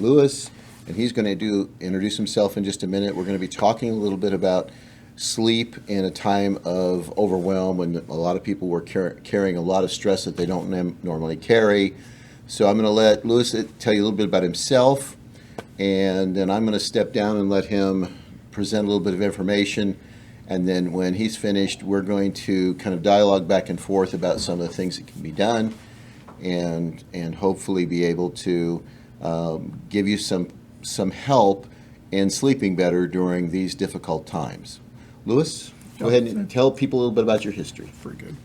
Lewis, and he's going to introduce himself in just a minute. We're going to be talking a little bit about sleep in a time of overwhelm when a lot of people were carrying a lot of stress that they don't normally carry. So I'm going to let Lewis tell you a little bit about himself, and then I'm going to step down and let him present a little bit of information. And then when he's finished, we're going to kind of dialogue back and forth about some of the things that can be done, and hopefully be able to give you some help in sleeping better during these difficult times. Lewis, go ahead and tell people a little bit about your history. Very good.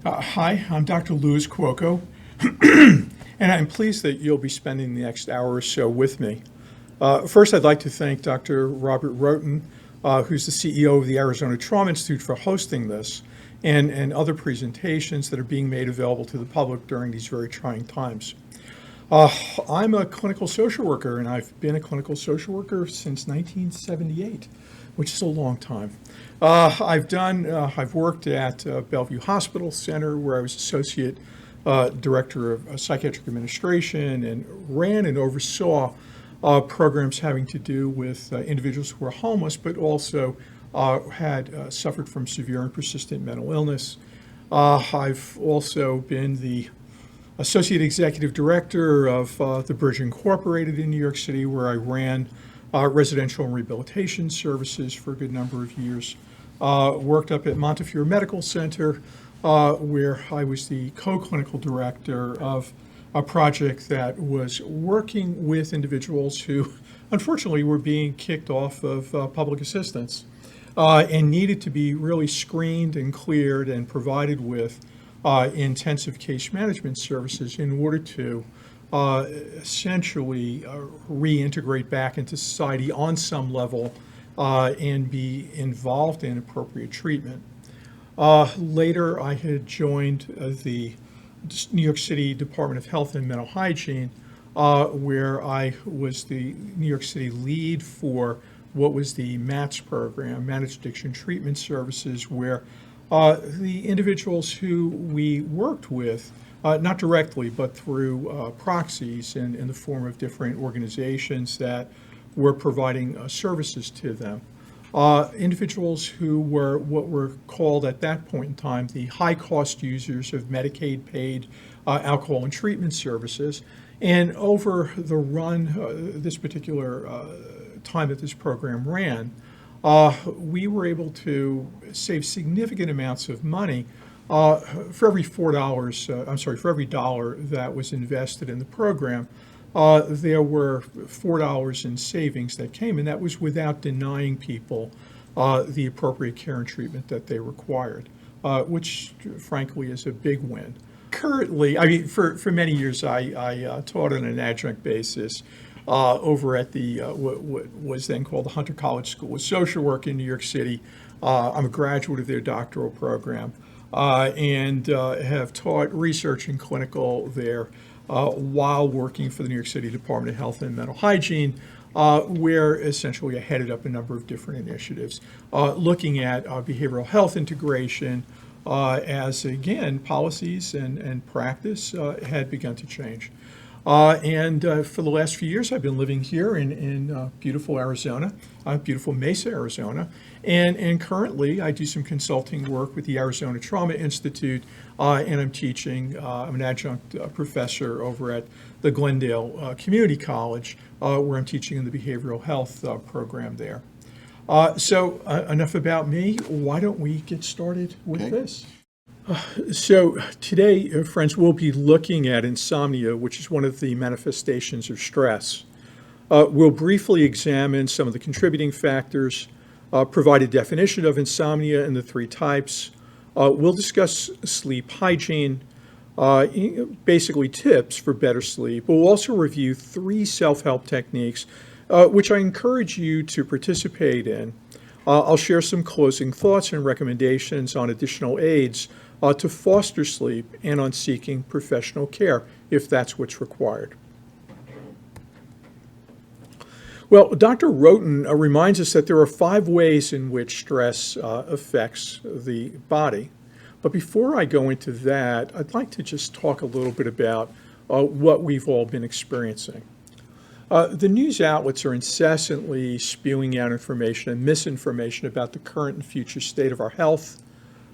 Hi, I'm Dr. Louis Cuoco, and I'm pleased that you'll be spending the next hour or so with me. First, I'd like to thank Dr. Robert Roten, who's the CEO of the Arizona Trauma Institute, for hosting this and other presentations that are being made available to the public during these very trying times. I'm a clinical social worker, and I've been a clinical social worker since 1978, which is a long time. I've worked at Bellevue Hospital Center, where I was associate director of psychiatric administration, and ran and oversaw programs having to do with individuals who were homeless, but also had suffered from severe and persistent mental illness. I've also been the associate executive director of the Bridge Incorporated in New York City, where I ran residential and rehabilitation services for a good number of years. Worked up at Montefiore Medical Center, where I was the co-clinical director of a project that was working with individuals who unfortunately were being kicked off of public assistance and needed to be really screened and cleared and provided with intensive case management services in order to essentially reintegrate back into society on some level and be involved in appropriate treatment. Later, I had joined the New York City Department of Health and Mental Hygiene, where I was the New York City lead for what was the MATS program, Managed Addiction Treatment Services, where the individuals who we worked with, not directly, but through proxies in the form of different organizations that were providing services to them. Individuals who were what were called at that point in time the high-cost users of Medicaid-paid alcohol and treatment services. And over the run, this particular time that this program ran, we were able to save significant amounts of money for every for every dollar that was invested in the program. There were $4 in savings that came, and that was without denying people the appropriate care and treatment that they required, which frankly is a big win. Currently, I mean, for many years I taught on an adjunct basis over at the what was then called the Hunter College School of Social Work in New York City. I'm a graduate of their doctoral program and have taught research and clinical there while working for the New York City Department of Health and Mental Hygiene, where essentially I headed up a number of different initiatives, looking at behavioral health integration as, again, policies and practice had begun to change. And for the last few years, I've been living here in beautiful Arizona, beautiful Mesa, Arizona. And currently, I do some consulting work with the Arizona Trauma Institute, and I'm teaching. I'm an adjunct professor over at the Glendale Community College, where I'm teaching in the behavioral health program there. So enough about me. Why don't we get started with this? So today, friends, we'll be looking at insomnia, which is one of the manifestations of stress. We'll briefly examine some of the contributing factors, provide a definition of insomnia and the three types. We'll discuss sleep hygiene, basically tips for better sleep. We'll also review 3 self-help techniques, which I encourage you to participate in. I'll share some closing thoughts and recommendations on additional aids to foster sleep and on seeking professional care if that's what's required. Well, Dr. Roten reminds us that there are 5 ways in which stress affects the body. But before I go into that, I'd like to just talk a little bit about what we've all been experiencing. The news outlets are incessantly spewing out information and misinformation about the current and future state of our health,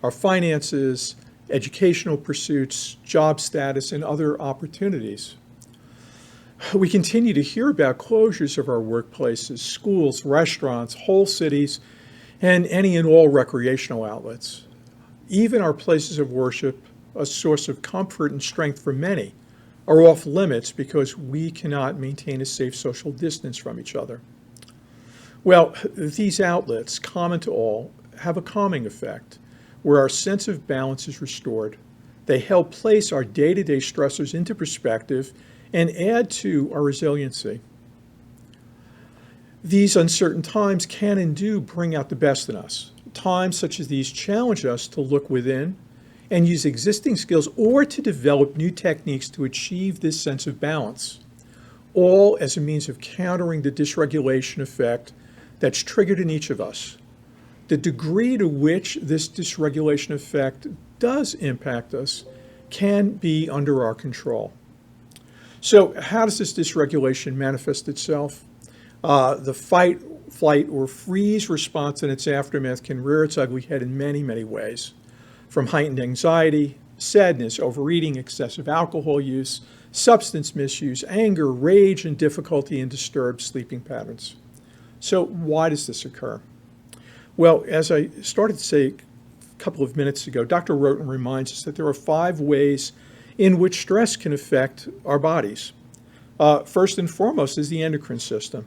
our finances, educational pursuits, job status, and other opportunities. We continue to hear about closures of our workplaces, schools, restaurants, whole cities, and any and all recreational outlets. Even our places of worship, a source of comfort and strength for many, are off limits because we cannot maintain a safe social distance from each other. Well, these outlets, common to all, have a calming effect where our sense of balance is restored. They help place our day-to-day stressors into perspective and add to our resiliency. These uncertain times can and do bring out the best in us. Times such as these challenge us to look within and use existing skills or to develop new techniques to achieve this sense of balance, all as a means of countering the dysregulation effect that's triggered in each of us. The degree to which this dysregulation effect does impact us can be under our control. So how does this dysregulation manifest itself? The fight, flight, or freeze response and its aftermath can rear its ugly head in many, many ways, from heightened anxiety, sadness, overeating, excessive alcohol use, substance misuse, anger, rage, and difficulty in disturbed sleeping patterns. So why does this occur? Well, as I started to say a couple of minutes ago, Dr. Roten reminds us that there are 5 ways in which stress can affect our bodies. First and foremost is the endocrine system.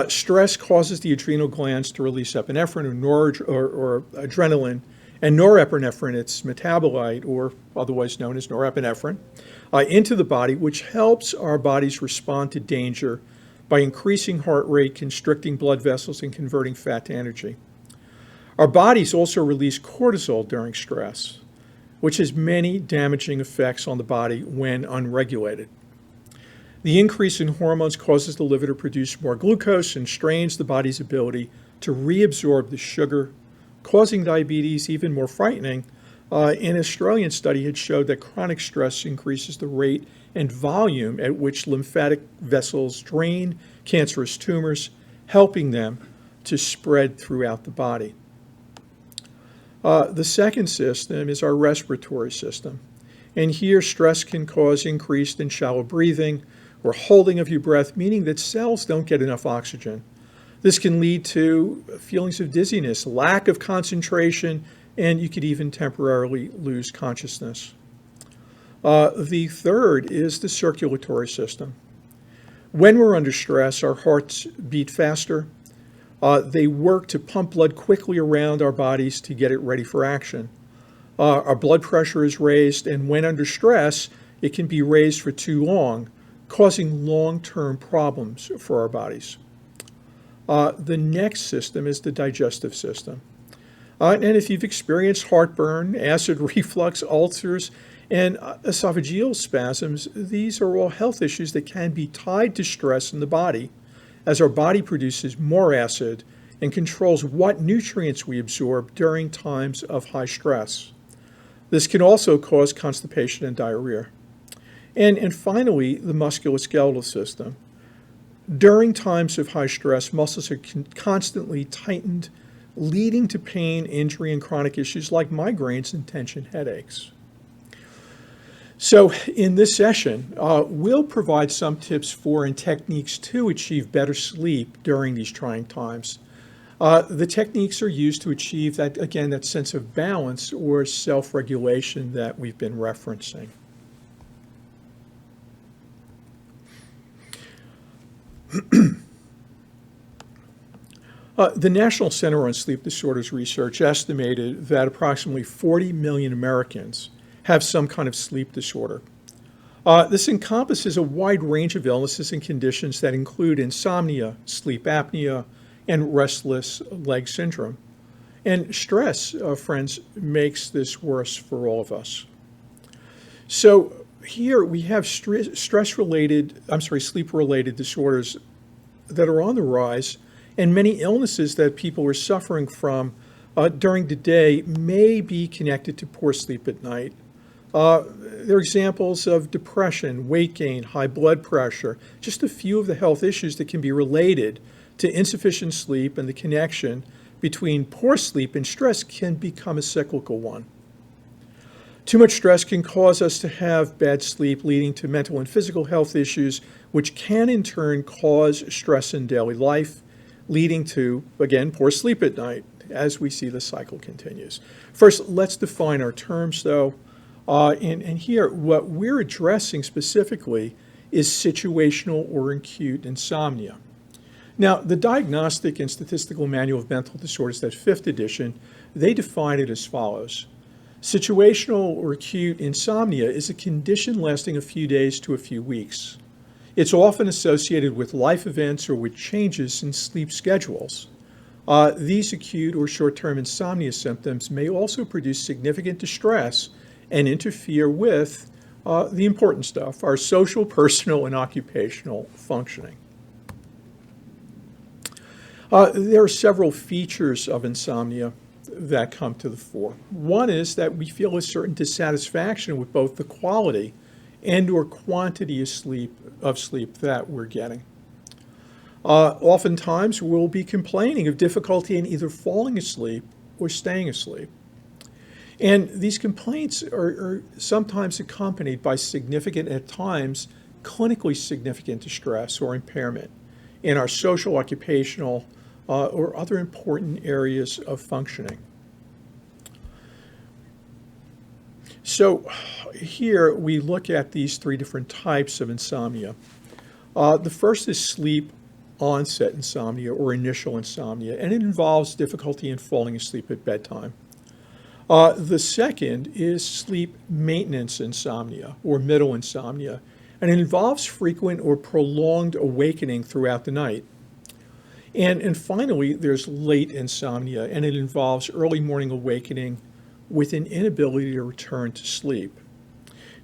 Stress causes the adrenal glands to release epinephrine or adrenaline, and norepinephrine, its metabolite, or otherwise known as norepinephrine, into the body, which helps our bodies respond to danger by increasing heart rate, constricting blood vessels, and converting fat to energy. Our bodies also release cortisol during stress, which has many damaging effects on the body when unregulated. The increase in hormones causes the liver to produce more glucose and strains the body's ability to reabsorb the sugar, causing diabetes. Even more frightening, an Australian study had showed that chronic stress increases the rate and volume at which lymphatic vessels drain cancerous tumors, helping them to spread throughout the body. The second system is our respiratory system. And here, stress can cause increased and shallow breathing or holding of your breath, meaning that cells don't get enough oxygen. This can lead to feelings of dizziness, lack of concentration, and you could even temporarily lose consciousness. The third is the circulatory system. When we're under stress, our hearts beat faster. They work to pump blood quickly around our bodies to get it ready for action. Our blood pressure is raised, and when under stress, it can be raised for too long, causing long-term problems for our bodies. The next system is the digestive system. And if you've experienced heartburn, acid reflux, ulcers, and esophageal spasms, these are all health issues that can be tied to stress in the body, as our body produces more acid and controls what nutrients we absorb during times of high stress. This can also cause constipation and diarrhea. And finally, the musculoskeletal system. During times of high stress, muscles are constantly tightened, leading to pain, injury, and chronic issues like migraines and tension headaches. So in this session, we'll provide some tips for and techniques to achieve better sleep during these trying times. The techniques are used to achieve that, again, that sense of balance or self-regulation that we've been referencing. The National Center on Sleep Disorders Research estimated that approximately 40 million Americans have some kind of sleep disorder. This encompasses a wide range of illnesses and conditions that include insomnia, sleep apnea, and restless leg syndrome. And stress, friends, makes this worse for all of us. So here we have sleep-related disorders that are on the rise, and many illnesses that people are suffering from during the day may be connected to poor sleep at night. There are examples of depression, weight gain, high blood pressure, just a few of the health issues that can be related to insufficient sleep, and the connection between poor sleep and stress can become a cyclical one. Too much stress can cause us to have bad sleep, leading to mental and physical health issues, which can in turn cause stress in daily life, leading to, again, poor sleep at night, as we see the cycle continues. First, let's define our terms, though. And here, what we're addressing specifically is situational or acute insomnia. Now, the Diagnostic and Statistical Manual of Mental Disorders, that 5th edition, they define it as follows. Situational or acute insomnia is a condition lasting a few days to a few weeks. It's often associated with life events or with changes in sleep schedules. These acute or short-term insomnia symptoms may also produce significant distress and interfere with the important stuff, our social, personal, and occupational functioning. There are several features of insomnia that come to the fore. One is that we feel a certain dissatisfaction with both the quality and or quantity of sleep that we're getting. Oftentimes, we'll be complaining of difficulty in either falling asleep or staying asleep. And these complaints are sometimes accompanied by significant, at times, clinically significant distress or impairment in our social, occupational, or other important areas of functioning. So here we look at these 3 different types of insomnia. The first is sleep onset insomnia or initial insomnia, and it involves difficulty in falling asleep at bedtime. The second is sleep maintenance insomnia or middle insomnia, and it involves frequent or prolonged awakening throughout the night. And finally, there's late insomnia, and it involves early morning awakening with an inability to return to sleep.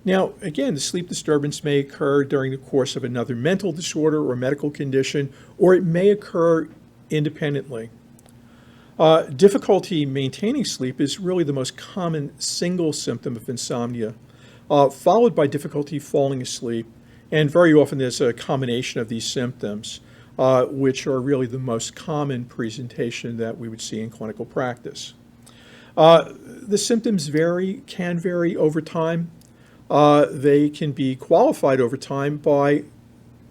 Now, again, the sleep disturbance may occur during the course of another mental disorder or medical condition, or it may occur independently. Difficulty maintaining sleep is really the most common single symptom of insomnia, followed by difficulty falling asleep, and very often there's a combination of these symptoms, which are really the most common presentation that we would see in clinical practice. The symptoms can vary over time. They can be qualified over time by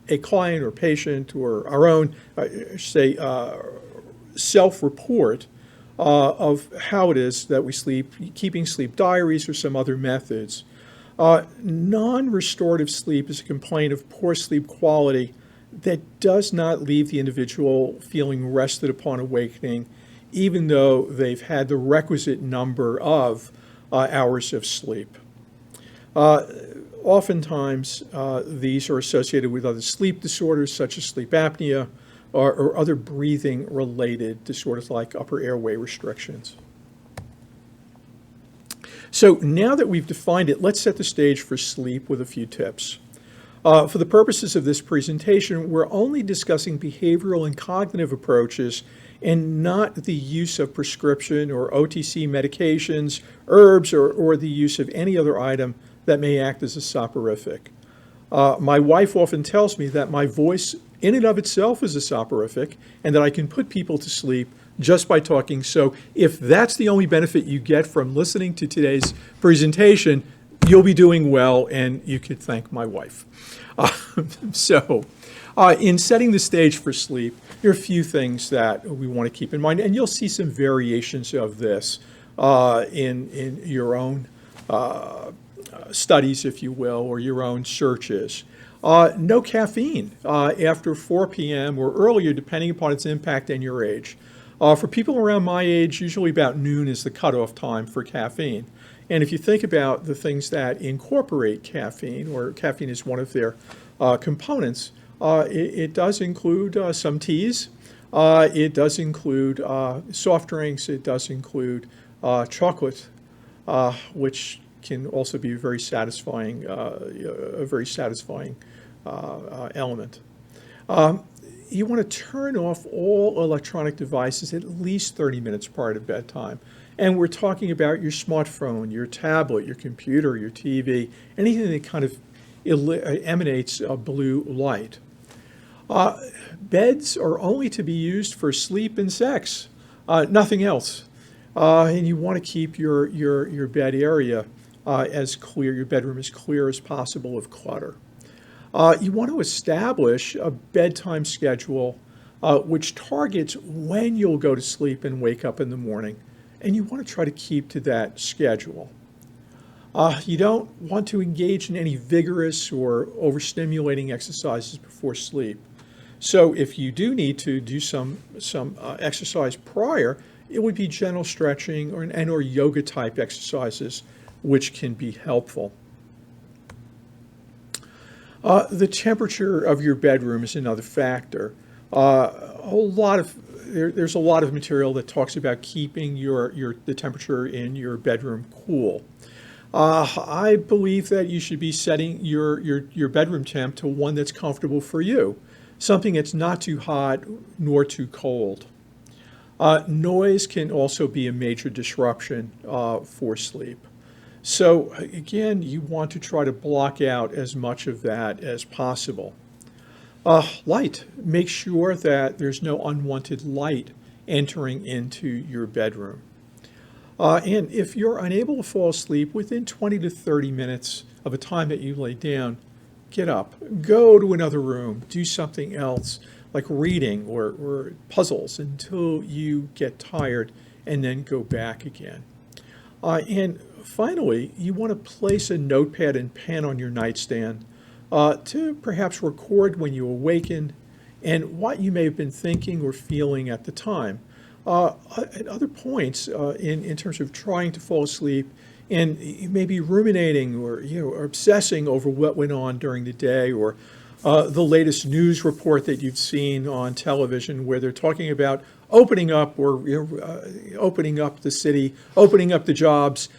a client or patient or our own, self-report of how it is that we sleep, keeping sleep diaries or some other methods. Non-restorative sleep is a complaint of poor sleep quality that does not leave the individual feeling rested upon awakening, even though they've had the requisite number of hours of sleep. Oftentimes, these are associated with other sleep disorders such as sleep apnea or other breathing-related disorders like upper airway restrictions. So now that we've defined it, let's set the stage for sleep with a few tips. For the purposes of this presentation, we're only discussing behavioral and cognitive approaches and not the use of prescription or OTC medications, herbs, or the use of any other item that may act as a soporific. My wife often tells me that my voice in and of itself is a soporific and that I can put people to sleep just by talking. So if that's the only benefit you get from listening to today's presentation, you'll be doing well, and you could thank my wife. In setting the stage for sleep, there are a few things that we want to keep in mind, and you'll see some variations of this in your own studies, if you will, or your own searches. No caffeine after 4 p.m. or earlier, depending upon its impact and your age. For people around my age, usually about noon is the cutoff time for caffeine. And if you think about the things that incorporate caffeine, or caffeine is one of their components, it does include some teas, it does include soft drinks, it does include chocolate, which can also be a very satisfying element. You want to turn off all electronic devices at least 30 minutes prior to bedtime. And we're talking about your smartphone, your tablet, your computer, your TV, anything that kind of emanates a blue light. Beds are only to be used for sleep and sex, nothing else. And you want to keep your bed area as clear, your bedroom as clear as possible of clutter. You want to establish a bedtime schedule which targets when you'll go to sleep and wake up in the morning, and you want to try to keep to that schedule. You don't want to engage in any vigorous or overstimulating exercises before sleep. So if you do need to do some exercise prior, it would be gentle stretching or yoga type exercises, which can be helpful. The temperature of your bedroom is another factor. There's a lot of material that talks about keeping the temperature in your bedroom cool. I believe that you should be setting your bedroom temp to one that's comfortable for you, something that's not too hot nor too cold. Noise can also be a major disruption for sleep. So again, you want to try to block out as much of that as possible. Light. Make sure that there's no unwanted light entering into your bedroom. And if you're unable to fall asleep within 20 to 30 minutes of a time that you lay down, get up, go to another room, do something else like reading or puzzles until you get tired, and then go back again. And finally, you want to place a notepad and pen on your nightstand to perhaps record when you awaken and what you may have been thinking or feeling at the time. At other points in terms of trying to fall asleep, and you may be ruminating or or obsessing over what went on during the day, or the latest news report that you've seen on television where they're talking about opening up or opening up the city, opening up the jobs,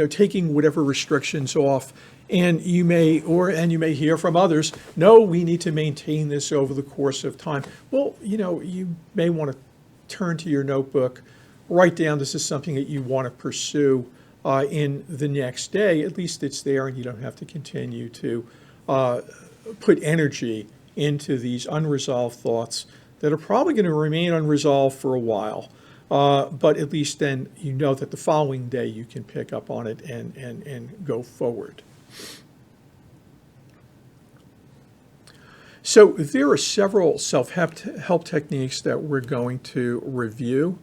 taking whatever restrictions off. And you may hear from others, no, we need to maintain this over the course of time. Well, you may want to turn to your notebook, write down this is something that you want to pursue in the next day. At least it's there and you don't have to continue to put energy into these unresolved thoughts that are probably going to remain unresolved for a while. But at least then you know that the following day you can pick up on it and go forward. So there are several self-help techniques that we're going to review.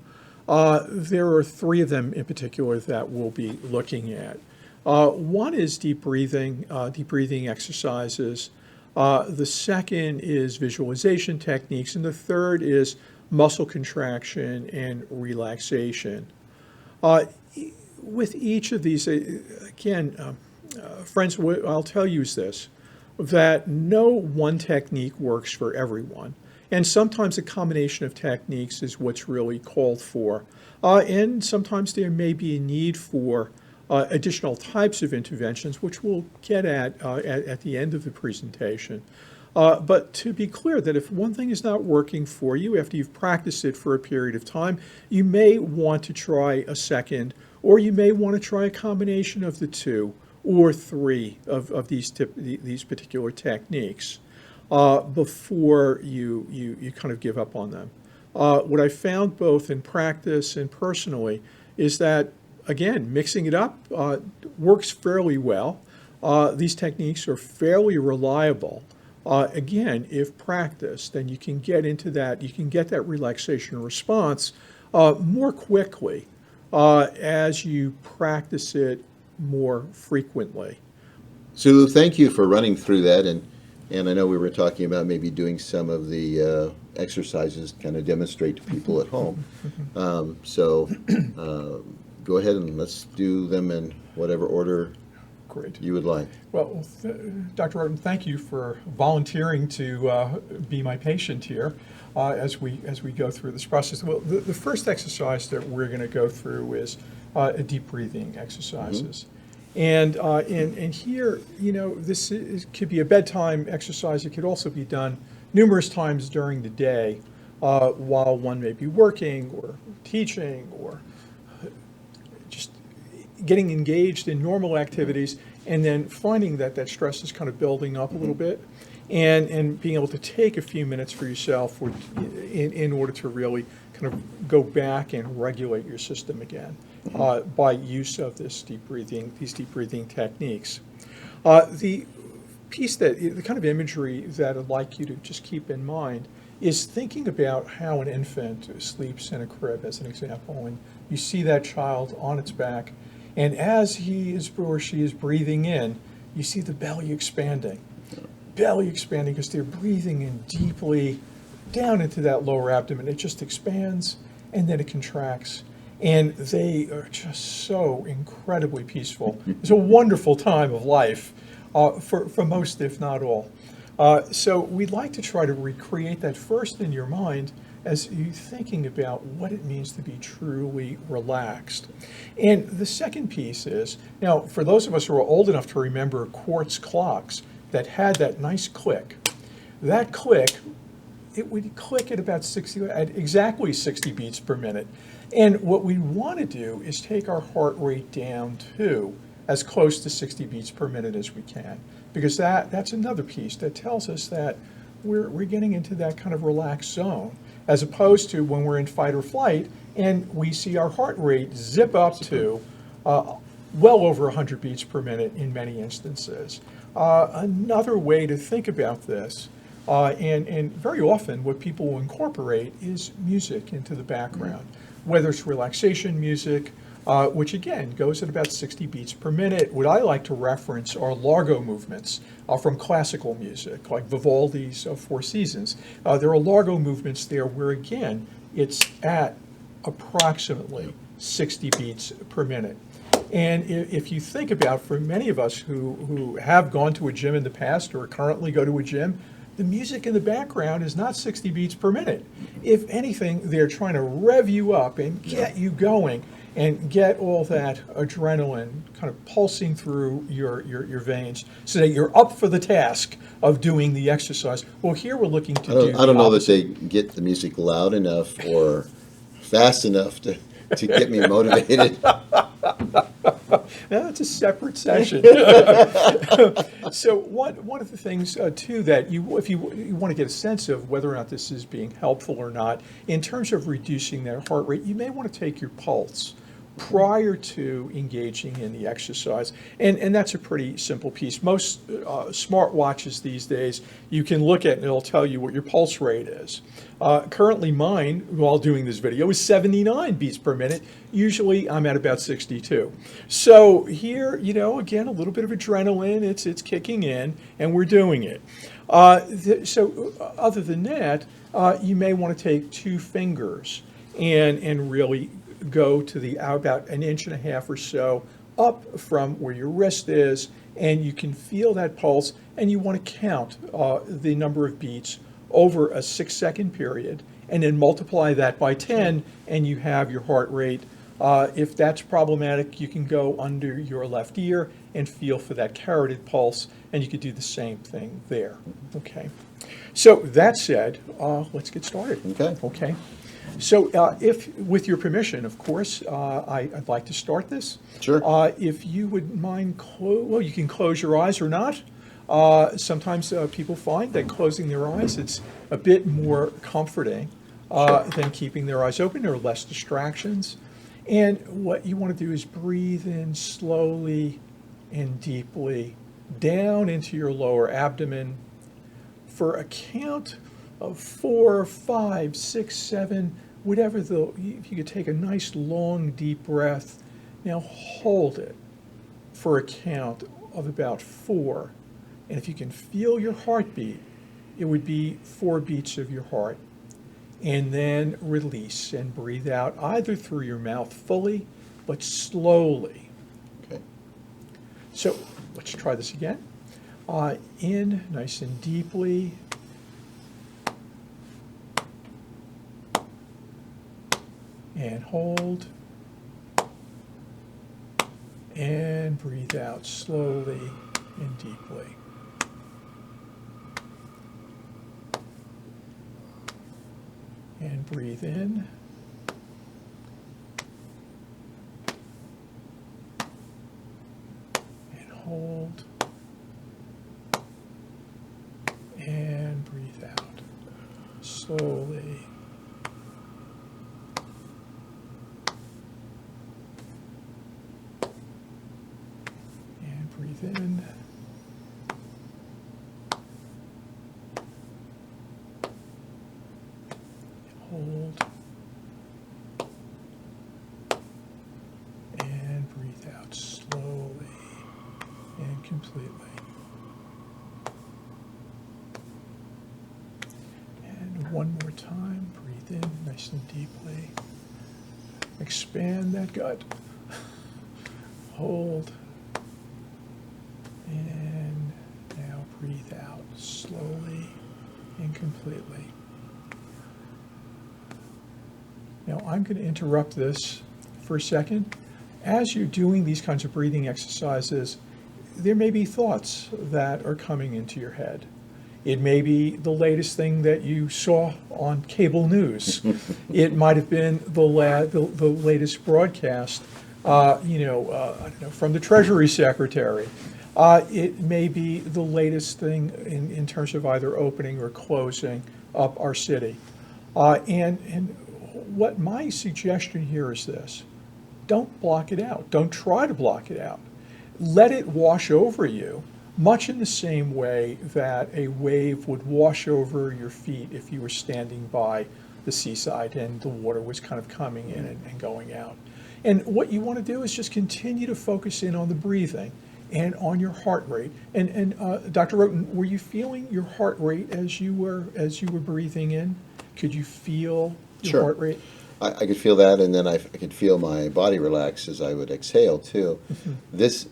There are three of them in particular that we'll be looking at. One is deep breathing exercises. The second is visualization techniques, and the third is muscle contraction and relaxation. With each of these, friends, what I'll tell you is this, that no one technique works for everyone. And sometimes a combination of techniques is what's really called for. And sometimes there may be a need for additional types of interventions, which we'll get at the end of the presentation. But to be clear that if one thing is not working for you after you've practiced it for a period of time, you may want to try a second, or you may want to try a combination of the two or three of these particular techniques before you kind of give up on them. What I found both in practice and personally is that, again, mixing it up works fairly well. These techniques are fairly reliable. Again, if practiced, then you can get into that, you can get that relaxation response more quickly as you practice it more frequently. Sulu, thank you for running through that, and I know we were talking about maybe doing some of the exercises to kind of demonstrate to people at home. So go ahead and let's do them in whatever order Great. you would like. Well, Dr. Roden, thank you for volunteering to be my patient here as we go through this process. Well, the first exercise that we're going to go through is deep breathing exercises. Mm-hmm. And here, this could be a bedtime exercise. It could also be done numerous times during the day while one may be working or teaching or getting engaged in normal activities, and then finding that that stress is kind of building up a little bit, and being able to take a few minutes for yourself in order to really kind of go back and regulate your system again by use of these deep breathing techniques. The the kind of imagery that I'd like you to just keep in mind is thinking about how an infant sleeps in a crib, as an example, and you see that child on its back, and as he is or she is breathing in, you see the belly expanding because they're breathing in deeply down into that lower abdomen. It just expands and then it contracts. And they are just so incredibly peaceful. It's a wonderful time of life for most, if not all. So we'd like to try to recreate that first in your mind as you're thinking about what it means to be truly relaxed. And the second piece is, now for those of us who are old enough to remember quartz clocks that had that nice click, that click, it would click at about exactly 60 beats per minute. And what we want to do is take our heart rate down to as close to 60 beats per minute as we can, because that's another piece that tells us that we're getting into that kind of relaxed zone, as opposed to when we're in fight or flight and we see our heart rate zip up to well over 100 beats per minute in many instances. Another way to think about this, and very often what people will incorporate is music into the background, whether it's relaxation music, which again goes at about 60 beats per minute. What I like to reference are largo movements from classical music, like Vivaldi's Four Seasons. There are largo movements there where, again, it's at approximately 60 beats per minute. And if you think about, for many of us who have gone to a gym in the past or currently go to a gym, the music in the background is not 60 beats per minute. If anything, they're trying to rev you up and get you going and get all that adrenaline kind of pulsing through your veins so that you're up for the task of doing the exercise. Well, here we're looking to do I don't know that opposite. they get the music loud enough or fast enough to get me motivated. That's a separate session. So one of the things too that if you want to get a sense of whether or not this is being helpful or not, in terms of reducing that heart rate, you may want to take your pulse prior to engaging in the exercise. And that's a pretty simple piece. Most smart watches these days, you can look at and it'll tell you what your pulse rate is. Currently mine, while doing this video, is 79 beats per minute. Usually I'm at about 62. So here, again, a little bit of adrenaline, it's kicking in, and we're doing it. So other than that, you may want to take two fingers and really go to about 1.5 inches or so up from where your wrist is, and you can feel that pulse, and you want to count the number of beats over a 6-second period, and then multiply that by 10, and you have your heart rate. If that's problematic, you can go under your left ear and feel for that carotid pulse, and you could do the same thing there. Okay. So that said, let's get started. Okay. So if, with your permission, of course, I'd like to start this. Sure. If you would mind, well, you can close your eyes or not. Sometimes people find that closing their eyes, it's a bit more comforting than keeping their eyes open. There are less distractions. And what you want to do is breathe in slowly and deeply down into your lower abdomen for a count of 4, 5, 6, 7, whatever. If you could take a nice long deep breath, now hold it for a count of about 4. And if you can feel your heartbeat, it would be 4 beats of your heart. And then release and breathe out either through your mouth fully, but slowly. Okay. So let's try this again. In nice and deeply. And hold. And breathe out slowly and deeply. And breathe in. slowly. And breathe in. Hold. And breathe out slowly and completely. And one more time, breathe in nice and deeply. Expand that gut. Hold. And now breathe out slowly and completely. Now I'm going to interrupt this for a second. As you're doing these kinds of breathing exercises, there may be thoughts that are coming into your head. It may be the latest thing that you saw on cable news. It might have been the latest broadcast, I don't know, from the Treasury Secretary. It may be the latest thing in terms of either opening or closing up our city. And what my suggestion here is this: don't block it out. Don't try to block it out. Let it wash over you, much in the same way that a wave would wash over your feet if you were standing by the seaside and the water was kind of coming in and going out. And what you want to do is just continue to focus in on the breathing and on your heart rate. And Dr. Roten, were you feeling your heart rate as you were breathing in? Could you feel your Sure. heart rate? I could feel that, and then I could feel my body relax as I would exhale too. This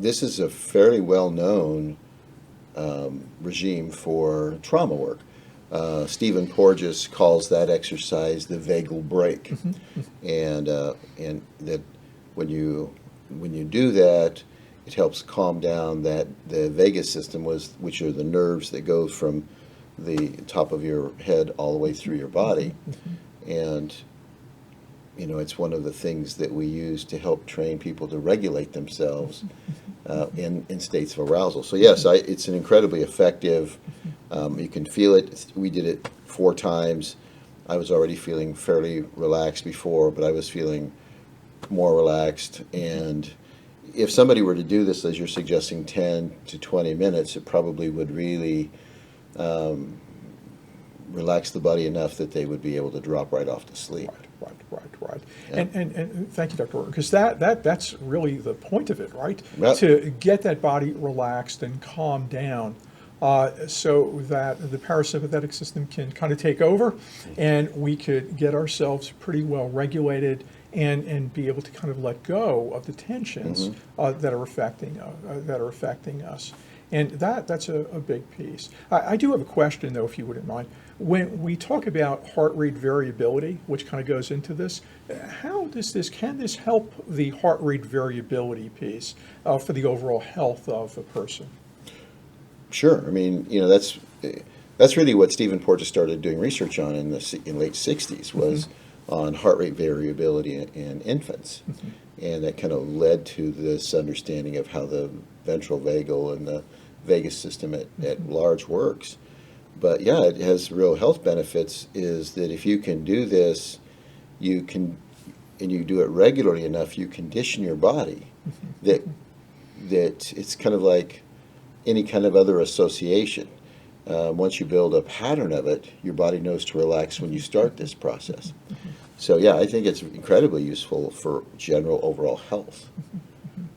is a fairly well-known regime for trauma work. Stephen Porges calls that exercise the vagal break, and that when you do that, it helps calm down that the vagus system, which are the nerves that go from the top of your head all the way through your body, and it's one of the things that we use to help train people to regulate themselves in states of arousal. So yes, it's an incredibly effective. You can feel it. We did it 4 times. I was already feeling fairly relaxed before, but I was feeling more relaxed. And if somebody were to do this, as you're suggesting, 10 to 20 minutes, it probably would really relax the body enough that they would be able to drop right off to sleep. Right. Yeah. And thank you, Dr. Roten, because that's really the point of it, right? Yep. To get that body relaxed and calm down, so that the parasympathetic system can kind of take over, and we could get ourselves pretty well regulated and be able to kind of let go of the tensions that are affecting us. And that's a big piece. I do have a question, though, if you wouldn't mind. When we talk about heart rate variability, which kind of goes into this, can this help the heart rate variability piece for the overall health of a person? Sure. I mean, that's really what Stephen Porges started doing research on in late 60s was on heart rate variability in infants. And that kind of led to this understanding of how the ventral vagal and the vagus system at large works. But yeah, it has real health benefits, is that if you can do this, you do it regularly enough, you condition your body that it's kind of like any kind of other association. Once you build a pattern of it, your body knows to relax when you start this process. So yeah, I think it's incredibly useful for general overall health.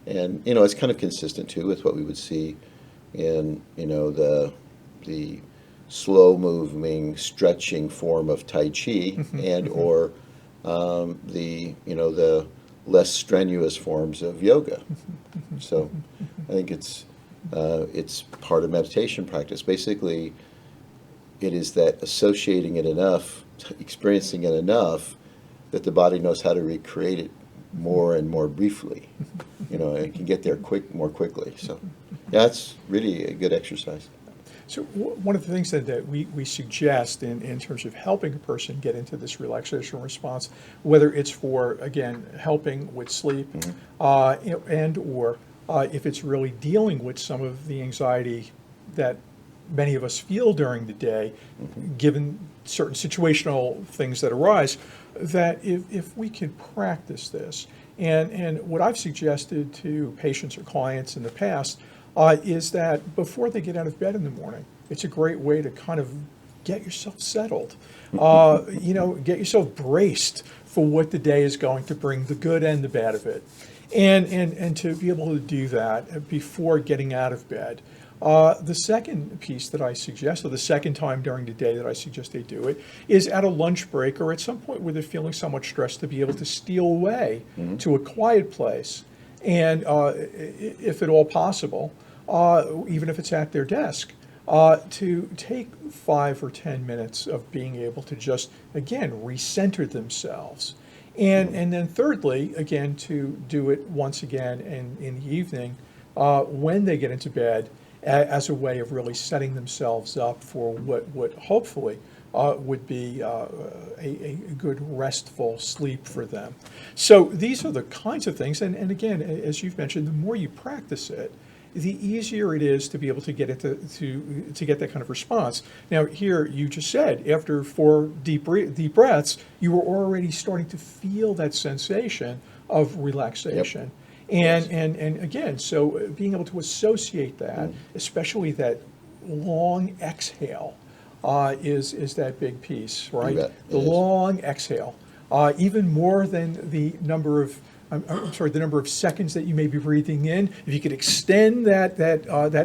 And it's kind of consistent too with what we would see in the slow moving stretching form of Tai Chi and or the less strenuous forms of yoga. So I think it's part of meditation practice. Basically, it is that associating it enough, experiencing it enough, that the body knows how to recreate it more and more briefly. It can get there more quickly. So yeah, it's really a good exercise. So one of the things that we suggest in terms of helping a person get into this relaxation response, whether it's for, again, helping with sleep and or if it's really dealing with some of the anxiety that many of us feel during the day, given certain situational things that arise, that if we could practice this, and what I've suggested to patients or clients in the past is that before they get out of bed in the morning, it's a great way to kind of get yourself settled, get yourself braced for what the day is going to bring, the good and the bad of it. And to be able to do that before getting out of bed. The second piece that I suggest, or the second time during the day that I suggest they do it, is at a lunch break or at some point where they're feeling so much stress to be able to steal away to a quiet place. And if at all possible, even if it's at their desk, to take 5 or 10 minutes of being able to just, again, recenter themselves. And then thirdly, again, to do it once again in the evening when they get into bed as a way of really setting themselves up for what hopefully would be a good restful sleep for them. So these are the kinds of things, and again, as you've mentioned, the more you practice it, the easier it is to be able to get it to get that kind of response. Now, here you just said after 4 deep breaths, you were already starting to feel that sensation of relaxation. Yep. And again, so being able to associate that, especially that long exhale, is that big piece, right? The long exhale, even more than the number of the number of seconds that you may be breathing in. If you could extend that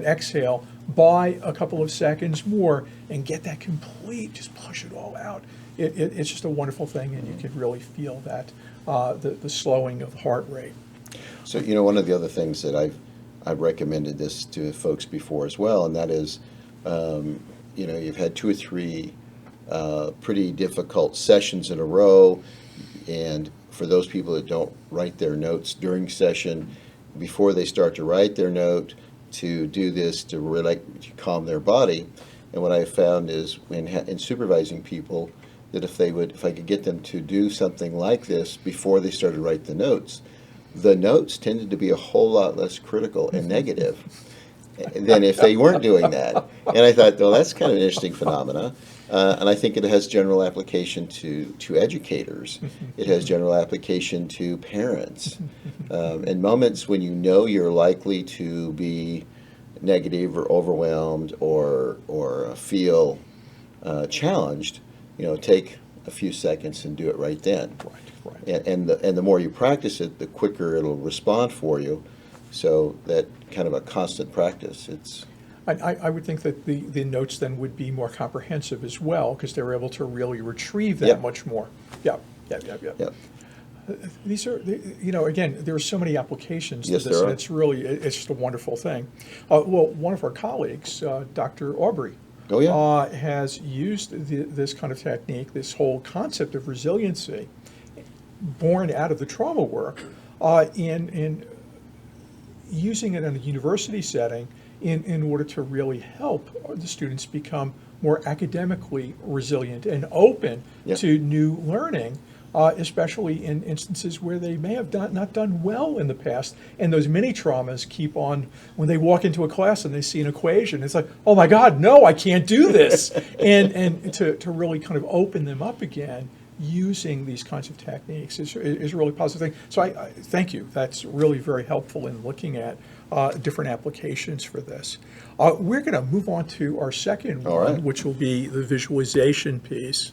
exhale by a couple of seconds more and get that complete, just push it all out. It's just a wonderful thing, and you can really feel that the slowing of the heart rate. So, one of the other things that I've recommended this to folks before as well, and that is, you've had 2 or 3 pretty difficult sessions in a row, and for those people that don't write their notes during session, before they start to write their note, to do this to really calm their body. And what I found is in supervising people, that if I could get them to do something like this before they started to write the notes tended to be a whole lot less critical and negative than if they weren't doing that. And I thought, well, that's kind of an interesting phenomena. And I think it has general application to educators. It has general application to parents. In moments when you know you're likely to be negative or overwhelmed or feel challenged, take a few seconds and do it right then. Right. And the more you practice it, the quicker it'll respond for you. So that kind of a constant practice. I would think that the notes then would be more comprehensive as well, because they're able to really retrieve that much more. Yeah. These are, again, there are so many applications to this, and it's just a wonderful thing. Well, one of our colleagues, Dr. Aubrey, has used this kind of technique, this whole concept of resiliency, born out of the trauma work, in using it in a university setting in order to really help the students become more academically resilient and open to new learning, especially in instances where they may have not done well in the past. And those mini traumas keep on, when they walk into a class and they see an equation, it's like, oh my God, no, I can't do this. and to really kind of open them up again using these kinds of techniques is a really positive thing. So I thank you. That's really very helpful in looking at different applications for this. We're going to move on to our second one, which will be the visualization piece.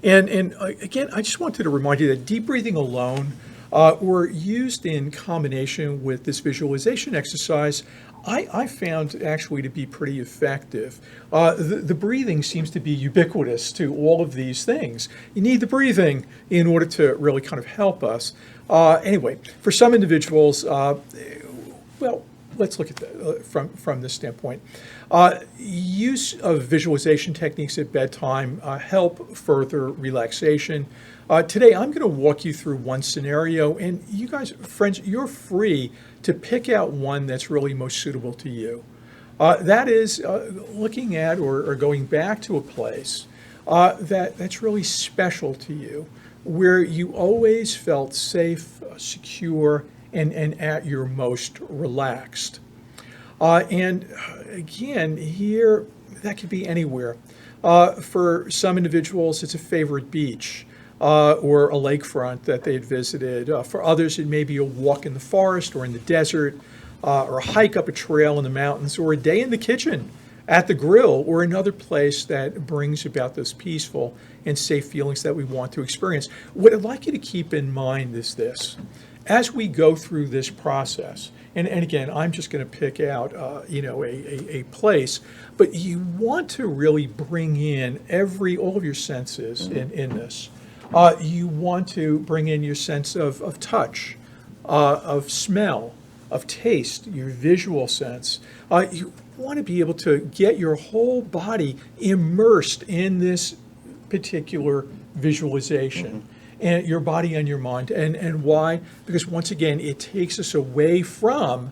And again, I just wanted to remind you that deep breathing alone, or used in combination with this visualization exercise, I found actually to be pretty effective. The breathing seems to be ubiquitous to all of these things. You need the breathing in order to really kind of help us. Anyway, for some individuals, well, let's look at that from this standpoint. Use of visualization techniques at bedtime help further relaxation. Today, I'm going to walk you through one scenario, and you guys, friends, you're free to pick out one that's really most suitable to you. That is looking at or going back to a place that's really special to you, where you always felt safe, secure, and at your most relaxed. And again, here, that could be anywhere. For some individuals, it's a favorite beach or a lakefront that they had visited. For others, it may be a walk in the forest or in the desert, or a hike up a trail in the mountains, or a day in the kitchen at the grill, or another place that brings about those peaceful and safe feelings that we want to experience. What I'd like you to keep in mind is this. As we go through this process, and again, I'm just going to pick out, a place, but you want to really bring in all of your senses in this. You want to bring in your sense of touch, of smell, of taste, your visual sense. You want to be able to get your whole body immersed in this particular visualization, and your body and your mind. And why? Because once again, it takes us away from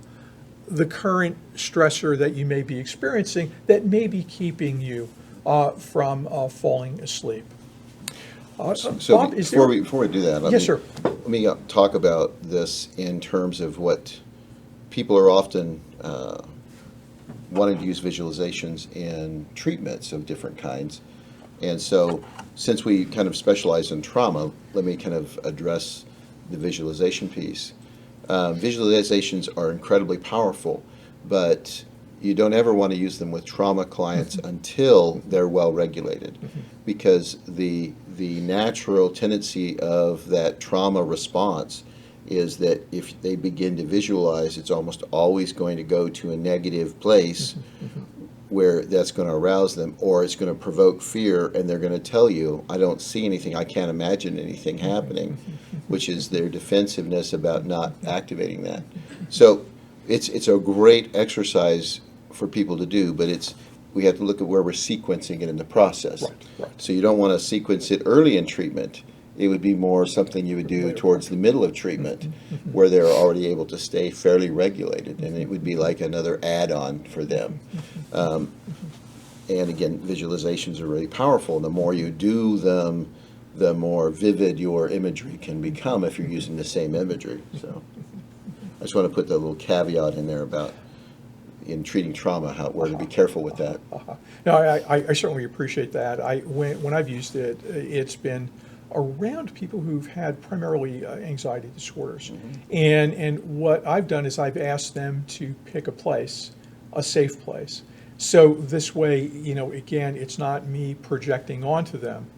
the current stressor that you may be experiencing that may be keeping you from falling asleep. So Bob, before we do that, Yes, sir. Let me talk about this in terms of what people are often wanting to use visualizations in treatments of different kinds. And so since we kind of specialize in trauma, let me kind of address the visualization piece. Visualizations are incredibly powerful, but you don't ever want to use them with trauma clients until they're well regulated, because the natural tendency of that trauma response is that if they begin to visualize, it's almost always going to go to a negative place where that's going to arouse them, or it's going to provoke fear, and they're going to tell you, I don't see anything, I can't imagine anything happening, which is their defensiveness about not activating that. So it's a great exercise for people to do, but we have to look at where we're sequencing it in the process. Right. So you don't want to sequence it early in treatment. It would be more something you would do towards the middle of treatment, where they're already able to stay fairly regulated, and it would be like another add-on for them. And again, visualizations are really powerful. And the more you do them, the more vivid your imagery can become if you're using the same imagery. So I just want to put that little caveat in there about in treating trauma, where to be careful with that. No, I certainly appreciate that. When I've used it, it's been around people who've had primarily anxiety disorders. And what I've done is I've asked them to pick a place, a safe place. So this way, again, it's not me projecting onto them,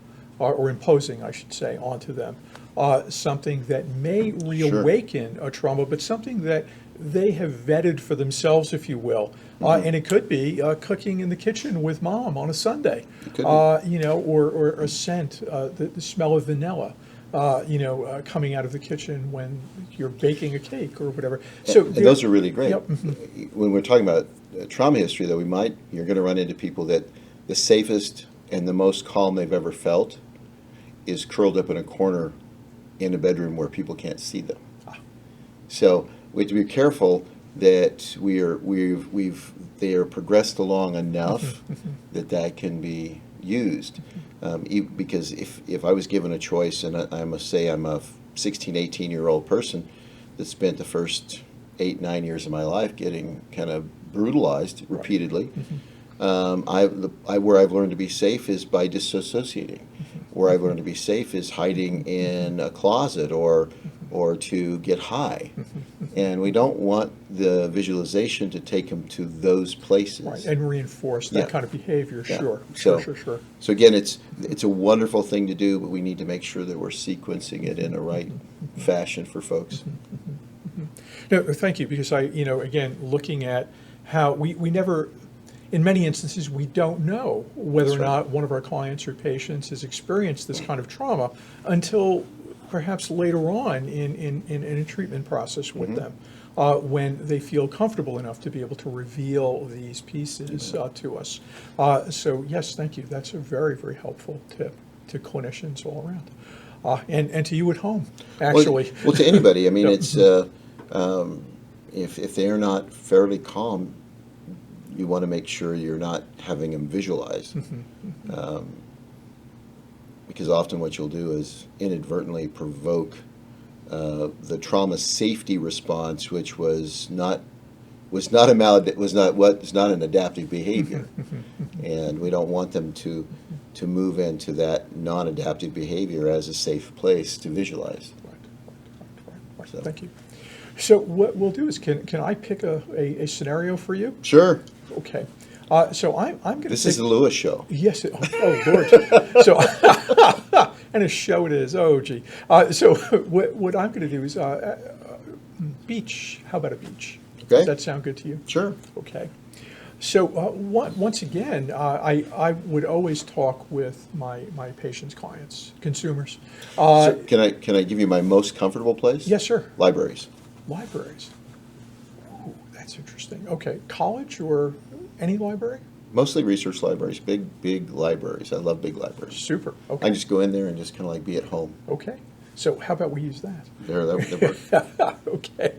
or imposing, I should say, onto them, something that may reawaken a trauma, but something that they have vetted for themselves, if you will. And it could be cooking in the kitchen with mom on a Sunday, or a scent, the smell of vanilla, coming out of the kitchen when you're baking a cake or whatever. So and those are really great. Yep. When we're talking about trauma history, though, you're going to run into people that the safest and the most calm they've ever felt is curled up in a corner in a bedroom where people can't see them. So we have to be careful that they are progressed along enough that can be used. Because if I was given a choice, and I must say I'm a 16, 18-year-old person that spent the first 8, 9 years of my life getting kind of brutalized repeatedly, where I've learned to be safe is by disassociating. Where I've learned to be safe is hiding in a closet or to get high. And we don't want the visualization to take them to those places. Right, and reinforce that kind of behavior. Yeah. Sure. So again, it's a wonderful thing to do, but we need to make sure that we're sequencing it in the right fashion for folks. No, thank you, because again, looking at how we never, in many instances, we don't know whether or not one of our clients or patients has experienced this kind of trauma until perhaps later on in a treatment process with them, when they feel comfortable enough to be able to reveal these pieces to us. So yes, thank you. That's a very, very helpful tip to clinicians all around, and to you at home, actually. Well, to anybody. I mean, it's if they're not fairly calm, you want to make sure you're not having them visualize. Because often what you'll do is inadvertently provoke the trauma safety response, which was not was not a was not what is not an adaptive behavior, and we don't want them to move into that non-adaptive behavior as a safe place to visualize. Right. So. Thank you. So what we'll do is, can I pick a scenario for you? Sure. Okay. So I'm going to This is the Lewis show. Yes. Oh, Lord. So, and a show it is. Oh, gee. So what I'm going to do is beach. How about a beach? Okay. Does that sound good to you? Sure. Okay. So once again, I would always talk with my patients, clients, consumers. So can I give you my most comfortable place? Yes, sir. Libraries. Libraries. Ooh, that's interesting. Okay. College or any library? Mostly research libraries, big libraries. I love big libraries. Super. I Okay. can just go in there and just kind of like be at home. Okay. So how about we use that? There, that works. Okay.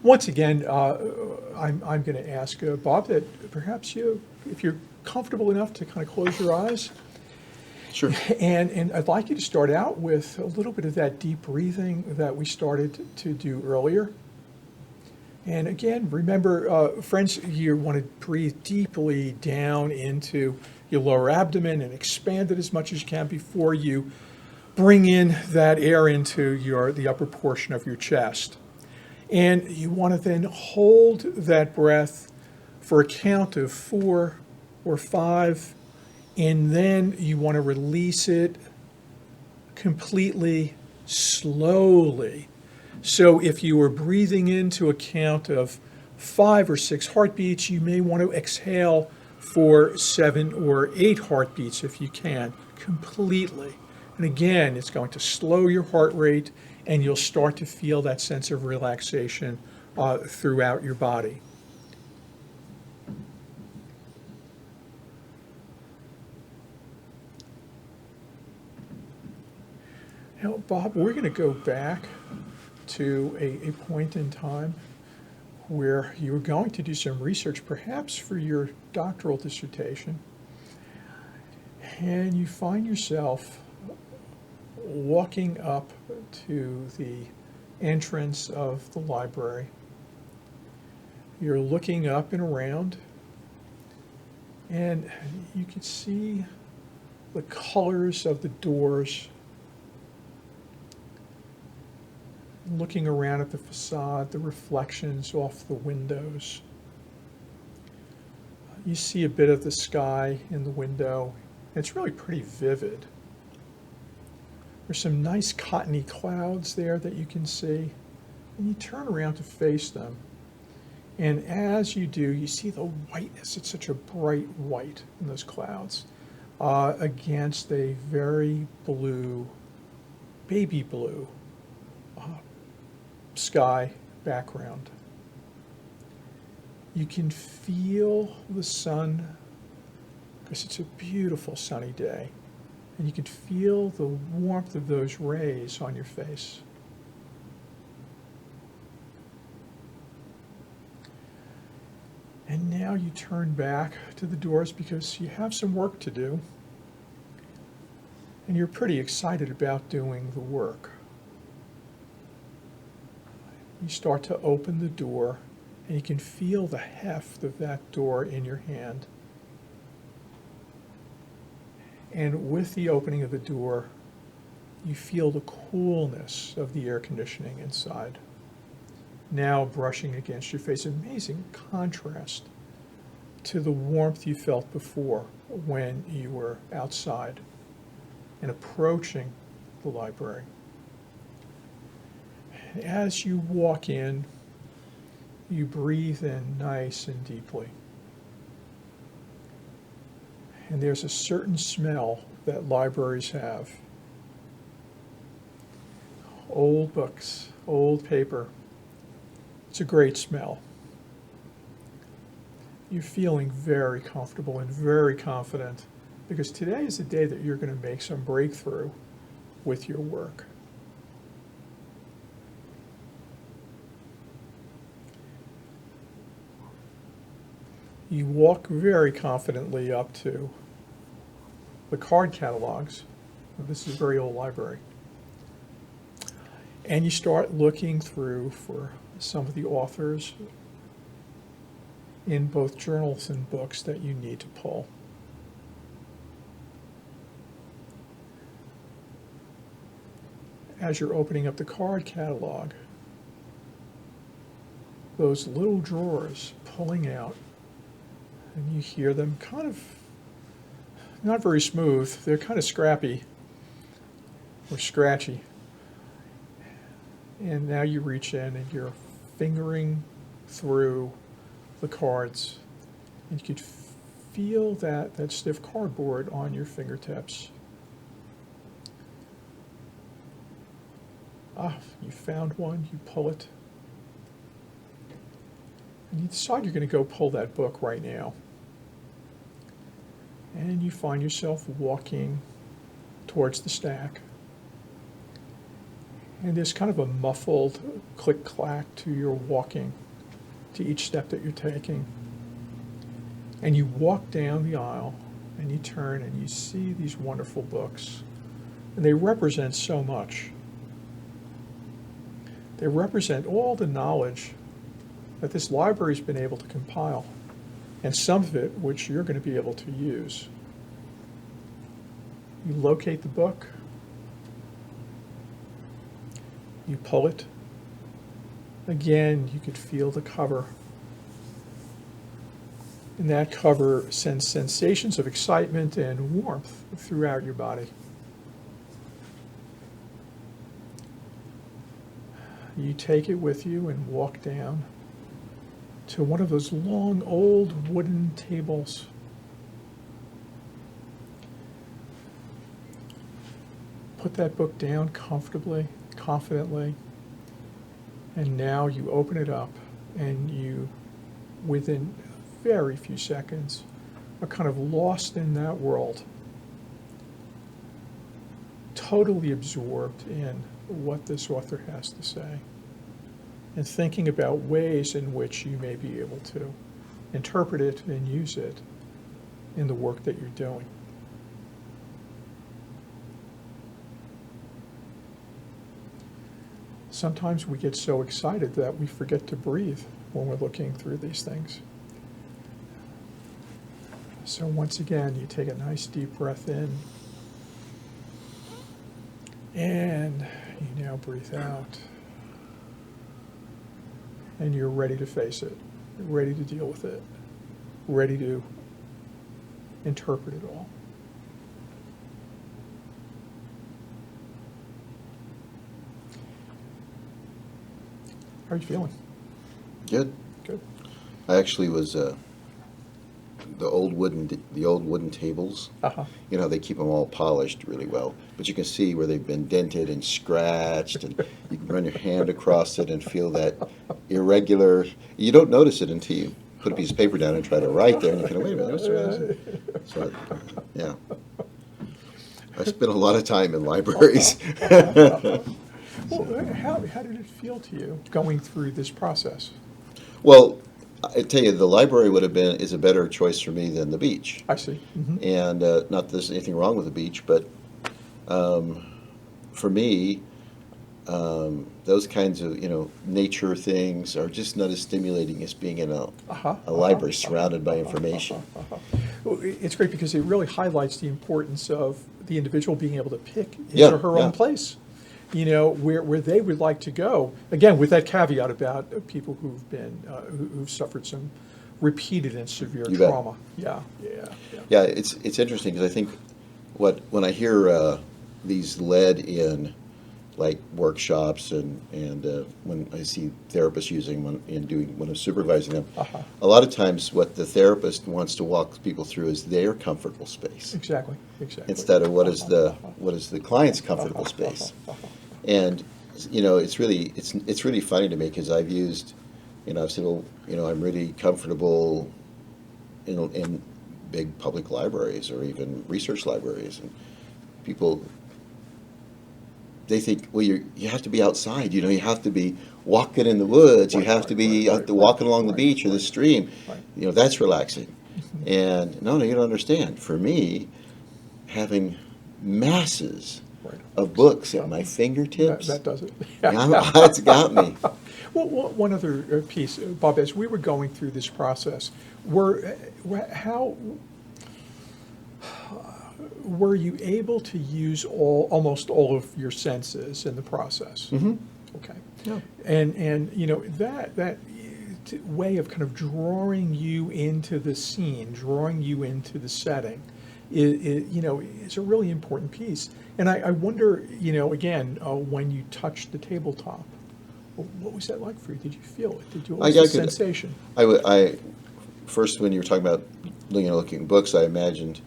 Once again, I'm going to ask Bob that perhaps if you're comfortable enough to kind of close your eyes, Sure. and I'd like you to start out with a little bit of that deep breathing that we started to do earlier. And again, remember, friends, you want to breathe deeply down into your lower abdomen and expand it as much as you can before you bring in that air into the upper portion of your chest. And you want to then hold that breath for a count of 4 or 5, and then you want to release it completely slowly. So if you were breathing into a count of 5 or 6 heartbeats, you may want to exhale for 7 or 8 heartbeats if you can, completely. And again, it's going to slow your heart rate, and you'll start to feel that sense of relaxation throughout your body. Now, Bob, we're going to go back to a point in time where you were going to do some research, perhaps for your doctoral dissertation, and you find yourself walking up to the entrance of the library. You're looking up and around, and you can see the colors of the doors. Looking around at the facade, the reflections off the windows. You see a bit of the sky in the window. It's really pretty vivid. There's some nice cottony clouds there that you can see. And you turn around to face them. And as you do, you see the whiteness. It's such a bright white in those clouds against a very blue, baby blue sky background. You can feel the sun because it's a beautiful sunny day, and you can feel the warmth of those rays on your face. And now you turn back to the doors because you have some work to do, and you're pretty excited about doing the work. You start to open the door, and you can feel the heft of that door in your hand. And with the opening of the door, you feel the coolness of the air conditioning inside, now brushing against your face. Amazing contrast to the warmth you felt before when you were outside and approaching the library. As you walk in, you breathe in nice and deeply. And there's a certain smell that libraries have. Old books, old paper. It's a great smell. You're feeling very comfortable and very confident because today is the day that you're going to make some breakthrough with your work. You walk very confidently up to the card catalogs. This is a very old library. And you start looking through for some of the authors in both journals and books that you need to pull. As you're opening up the card catalog, those little drawers pulling out, and you hear them kind of not very smooth, they're kind of scrappy or scratchy. And now you reach in and you're fingering through the cards, and you could feel that stiff cardboard on your fingertips. You found one, you pull it, and you decide you're going to go pull that book right now. And you find yourself walking towards the stack. And there's kind of a muffled click-clack to your walking, to each step that you're taking. And you walk down the aisle, and you turn, and you see these wonderful books. And they represent so much. They represent all the knowledge that this library's been able to compile, and some of it which you're going to be able to use. You locate the book, you pull it. Again, you could feel the cover. And that cover sends sensations of excitement and warmth throughout your body. You take it with you and walk down to one of those long, old wooden tables. Put that book down comfortably, confidently, and now you open it up, and you, within very few seconds, are kind of lost in that world, totally absorbed in what this author has to say, and thinking about ways in which you may be able to interpret it and use it in the work that you're doing. Sometimes we get so excited that we forget to breathe when we're looking through these things. So once again, you take a nice deep breath in, and you now breathe out. And you're ready to face it, ready to deal with it, ready to interpret it all. How are you feeling? Good. Good. I actually was the old wooden tables. Uh-huh. You know, they keep them all polished really well, but you can see where they've been dented and scratched, and you can run your hand across it and feel that irregular. You don't notice it until you put a piece of paper down and try to write there, and you kind of, wait a minute, what's the matter? So, yeah. I spent a lot of time in libraries. Well, how did it feel to you going through this process? Well, I tell you, the library is a better choice for me than the beach. I see. Mm-hmm. And not that there's anything wrong with the beach, but for me, those kinds of nature things are just not as stimulating as being in a library surrounded by information. Well, it's great because it really highlights the importance of the individual being able to pick his or her own place. Where they would like to go. Again, with that caveat about people who've been who've suffered some repeated and severe You bet. trauma. Yeah. Yeah, it's interesting because I think when I hear these led in like workshops and when I see therapists using when I'm supervising them, a lot of times what the therapist wants to walk people through is their comfortable space. Exactly. Instead of what is the client's comfortable space. And it's really funny to me because I've used, I've said, well, I'm really comfortable in big public libraries or even research libraries, and people, they think, well, you have to be outside, you have to be walking in the woods, you have to be walking along the beach or the stream, that's relaxing. And no, you don't understand. For me, having masses of books at my fingertips. That does it. That's got me. Well, one other piece, Bob, as we were going through this process, how were you able to use almost all of your senses in the process? Mm-hmm. Okay. Yeah. And that way of kind of drawing you into the scene, drawing you into the setting, is a really important piece. And I wonder, again, when you touched the tabletop, what was that like for you? Did you feel it? Did you? What was the sensation? I first, when you were talking about looking at books, I imagined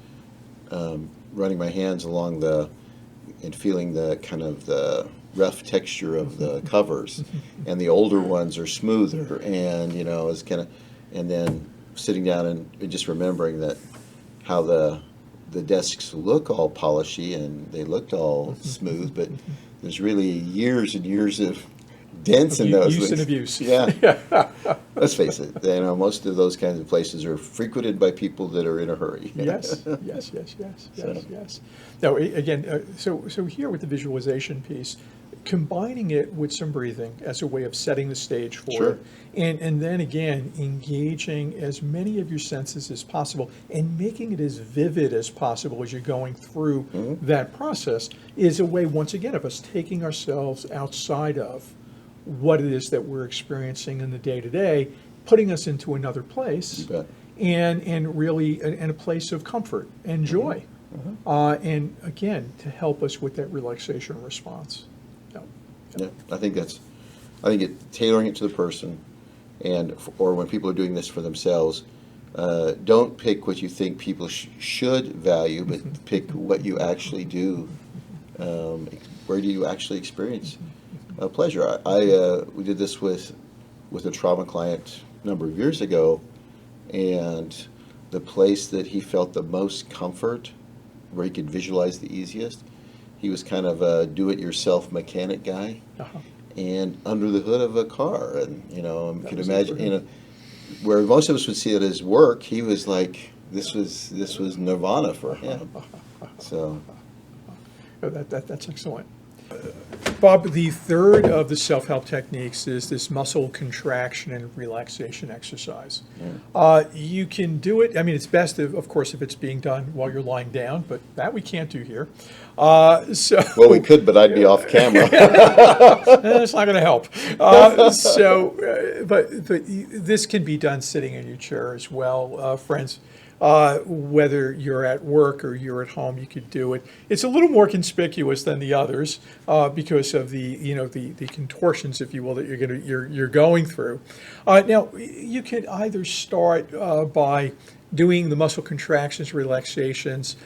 running my hands along and feeling the kind of the rough texture of the covers, and the older ones are smoother, and it's kind of, and then sitting down and just remembering that how the desks look all polishy and they looked all smooth, but there's really years and years of dents in those use things. And abuse. Yeah. Let's face it, most of those kinds of places are frequented by people that are in a hurry. Yes. Now, again, so here with the visualization piece, combining it with some breathing as a way of setting the stage for Sure. it, and then again, engaging as many of your senses as possible and making it as vivid as possible as you're going through that process is a way, once again, of us taking ourselves outside of what it is that we're experiencing in the day-to-day, putting us into another place, You bet. and really in a place of comfort and joy, and again, to help us with that relaxation response. Yeah, I think tailoring it to the person, or when people are doing this for themselves, don't pick what you think people should value, but pick what you actually do. Where do you actually experience pleasure? We did this with a trauma client a number of years ago, and the place that he felt the most comfort, where he could visualize the easiest, he was kind of a do-it-yourself mechanic guy, and under the hood of a car, and you could imagine, where most of us would see it as work, he was like, this was nirvana for him. So, That's excellent. Bob, the third of the self-help techniques is this muscle contraction and relaxation exercise. You can do it, it's best, of course, if it's being done while you're lying down, but that we can't do here. Well, we could, but I'd be off camera. It's not going to help. But this can be done sitting in your chair as well, friends. Whether you're at work or you're at home, you could do it. It's a little more conspicuous than the others because of the contortions, if you will, that you're going through. Now, you could either start by doing the muscle contractions, relaxations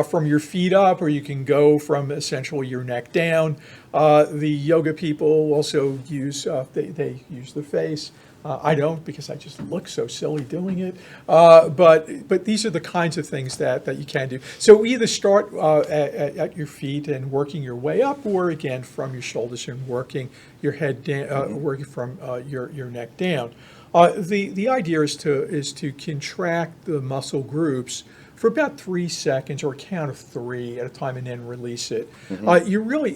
from your feet up, or you can go from essentially your neck down. The yoga people also use they use the face. I don't, because I just look so silly doing it. But these are the kinds of things that you can do. So either start at your feet and working your way up, or again from your shoulders and working your head down, working from your neck down. The idea is to contract the muscle groups for about 3 seconds, or a count of 3 at a time, and then release it.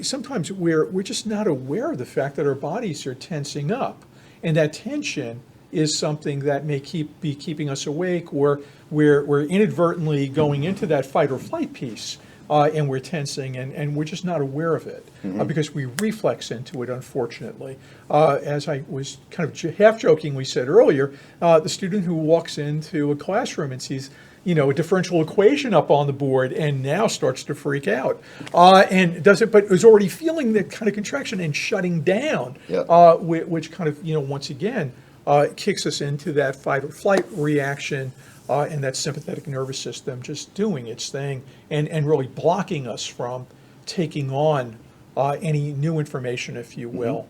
Sometimes we're just not aware of the fact that our bodies are tensing up. And that tension is something that may be keeping us awake, or we're inadvertently going into that fight or flight piece, and we're tensing, and we're just not aware of it because we reflex into it, unfortunately. As I was kind of half-jokingly said earlier, the student who walks into a classroom and sees a differential equation up on the board and now starts to freak out, and does it, but is already feeling that kind of contraction and shutting down, which kind of, once again, kicks us into that fight or flight reaction, and that sympathetic nervous system just doing its thing and really blocking us from taking on any new information, if you will.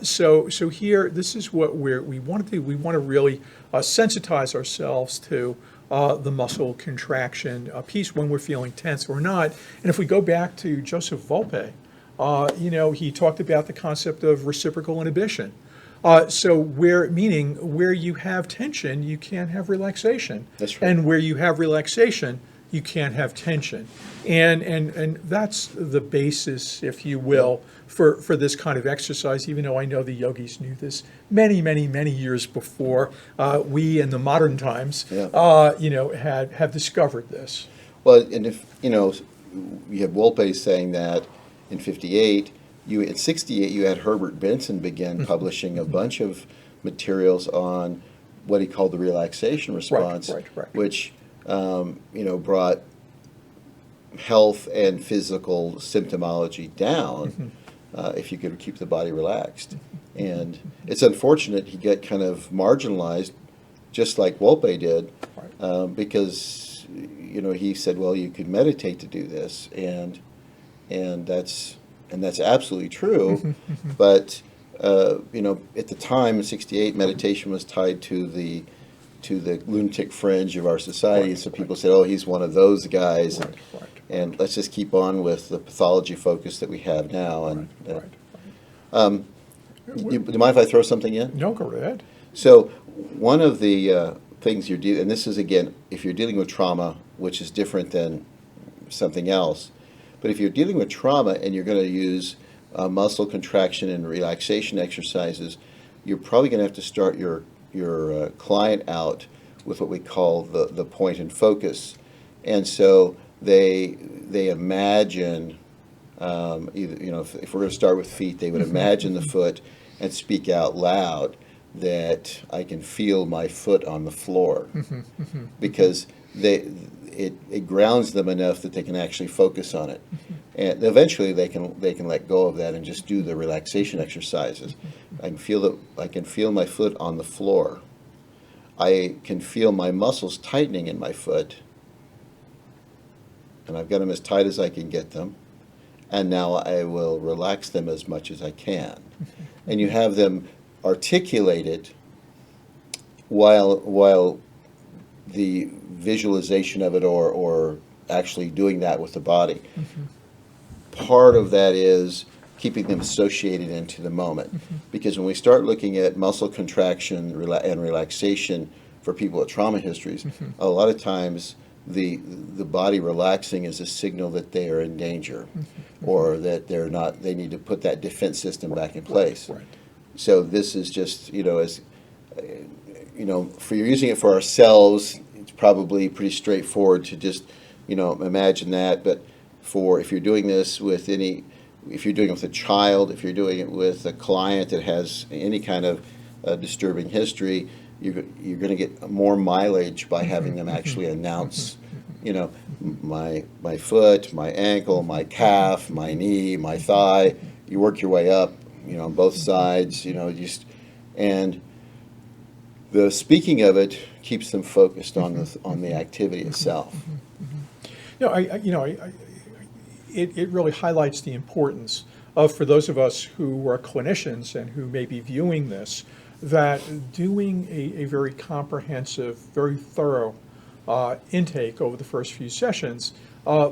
So here, this is what we want to do. We want to really sensitize ourselves to the muscle contraction piece when we're feeling tense or not. And if we go back to Joseph Volpe, he talked about the concept of reciprocal inhibition. So where you have tension, you can't have relaxation. That's right. And where you have relaxation, you can't have tension. And that's the basis, if you will, for this kind of exercise, even though I know the yogis knew this many, many, many years before we in the modern times, Yeah. have discovered this. Well, and if, you have Wolpe saying that in 58, in 68, you had Herbert Benson begin publishing a bunch of materials on what he called the relaxation response, Right. which, brought health and physical symptomology down if you could keep the body relaxed. And it's unfortunate he got kind of marginalized, just like Wolpe did, because he said, well, you could meditate to do this, and that's absolutely true. But at the time in '68, meditation was tied to the lunatic fringe of our society. So people said, oh, he's one of those guys. And let's just keep on with the pathology focus that we have now. And do you mind if I throw something in? No, go ahead. So one of the things you're dealing, and this is, again, if you're dealing with trauma, which is different than something else, but if you're dealing with trauma and you're going to use muscle contraction and relaxation exercises, you're probably going to have to start your client out with what we call the point and focus. And so they imagine, either, if we're going to start with feet, they would imagine the foot and speak out loud that I can feel my foot on the floor, because it grounds them enough that they can actually focus on it, and eventually they can let go of that and just do the relaxation exercises. I can feel my foot on the floor. I can feel my muscles tightening in my foot, and I've got them as tight as I can get them, and now I will relax them as much as I can. And you have them articulate it while the visualization of it or actually doing that with the body. Part of that is keeping them associated into the moment. Because when we start looking at muscle contraction and relaxation for people with trauma histories, a lot of times the body relaxing is a signal that they are in danger, or that they need to put that defense system back in place. So this is just, as for using it for ourselves, it's probably pretty straightforward to just, imagine that. But if you're doing this with if you're doing it with a child, if you're doing it with a client that has any kind of disturbing history, you're going to get more mileage by having them actually announce, my foot, my ankle, my calf, my knee, my thigh. You work your way up, on both sides, and the speaking of it keeps them focused on the activity itself. It really highlights the importance of, for those of us who are clinicians and who may be viewing this, that doing a very comprehensive, very thorough intake over the first few sessions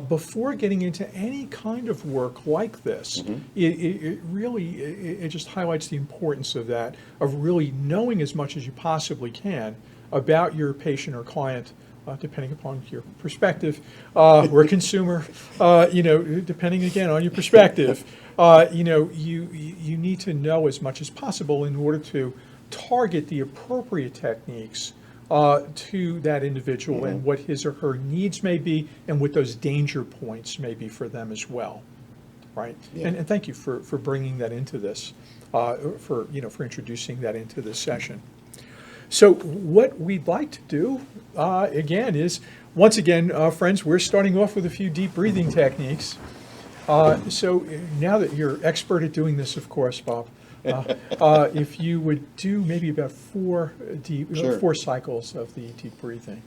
before getting into any kind of work like this, it really just highlights the importance of that, of really knowing as much as you possibly can about your patient or client, depending upon your perspective, or consumer, depending again on your perspective. You need to know as much as possible in order to target the appropriate techniques to that individual and what his or her needs may be, and what those danger points may be for them as well, right? Yeah. And thank you for bringing that into this, for introducing that into this session. So what we'd like to do, again, is, once again, friends, we're starting off with a few deep breathing techniques. So now that you're expert at doing this, of course, Bob, if you would do maybe about four cycles of the deep breathing.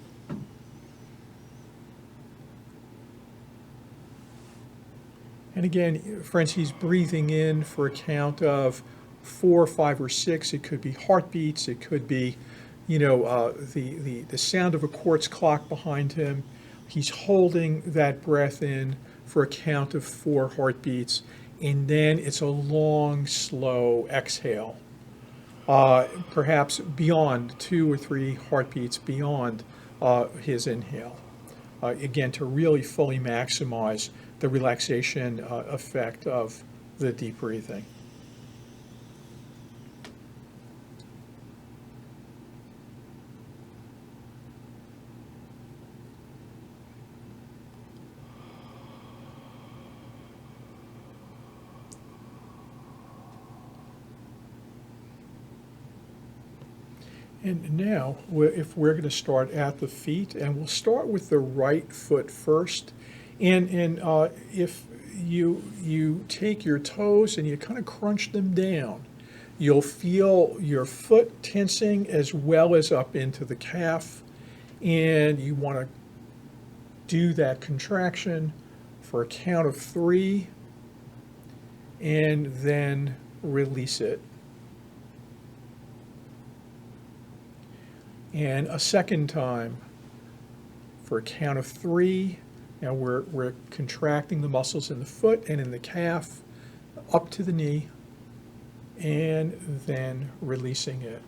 And again, friends, he's breathing in for a count of 4, 5, or 6. It could be heartbeats. It could be, the sound of a quartz clock behind him. He's holding that breath in for a count of 4 heartbeats, and then it's a long, slow exhale, perhaps beyond 2 or 3 heartbeats beyond his inhale. again, to really fully maximize the relaxation effect of the deep breathing. And now, if we're going to start at the feet, and we'll start with the right foot first. And if you take your toes and you kind of crunch them down, you'll feel your foot tensing as well as up into the calf. And you want to do that contraction for a count of 3, and then release it. And a second time for a count of 3. Now we're contracting the muscles in the foot and in the calf up to the knee, and then releasing it.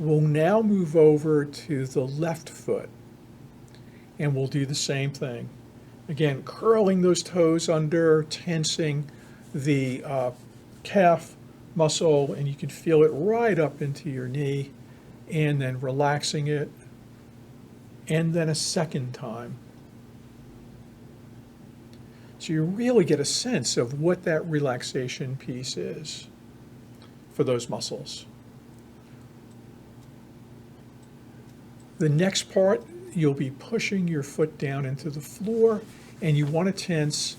We'll now move over to the left foot, and we'll do the same thing. Again, curling those toes under, tensing the calf muscle, and you can feel it right up into your knee, and then relaxing it, and then a second time. So you really get a sense of what that relaxation piece is for those muscles. The next part, you'll be pushing your foot down into the floor, and you want to tense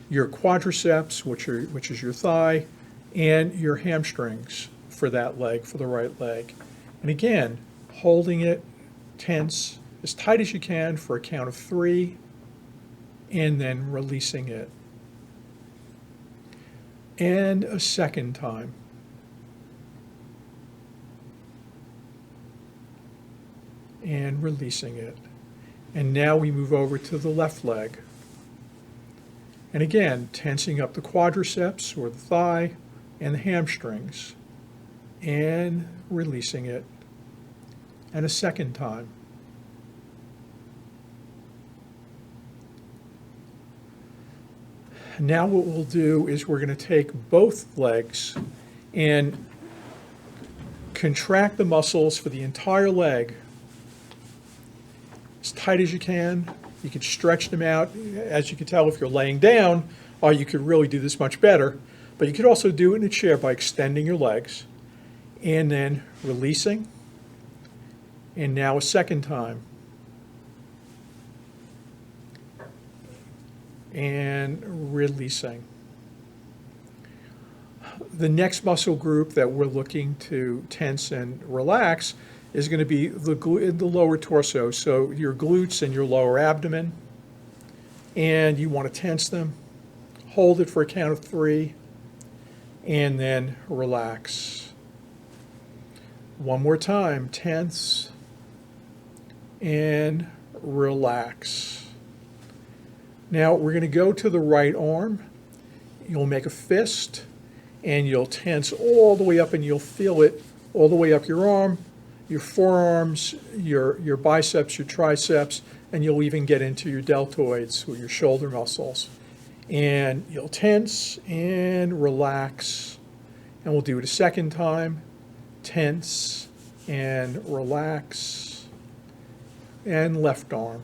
your quadriceps, which is your thigh, and your hamstrings for that leg, for the right leg. And again, holding it tense as tight as you can for a count of 3, and then releasing it. And a second time. And releasing it. And now we move over to the left leg. And again, tensing up the quadriceps or the thigh and the hamstrings, and releasing it. And a second time. Now what we'll do is we're going to take both legs and contract the muscles for the entire leg as tight as you can. You can stretch them out. As you can tell, if you're laying down, you could really do this much better. But you could also do it in a chair by extending your legs and then releasing. And now a second time. And releasing. The next muscle group that we're looking to tense and relax is going to be the lower torso, so your glutes and your lower abdomen. And you want to tense them, hold it for a count of 3, and then relax. One more time, tense and relax. Now we're going to go to the right arm. You'll make a fist, and you'll tense all the way up, and you'll feel it all the way up your arm, your forearms, your biceps, your triceps, and you'll even get into your deltoids or your shoulder muscles. And you'll tense and relax. And we'll do it a second time. Tense and relax. And left arm,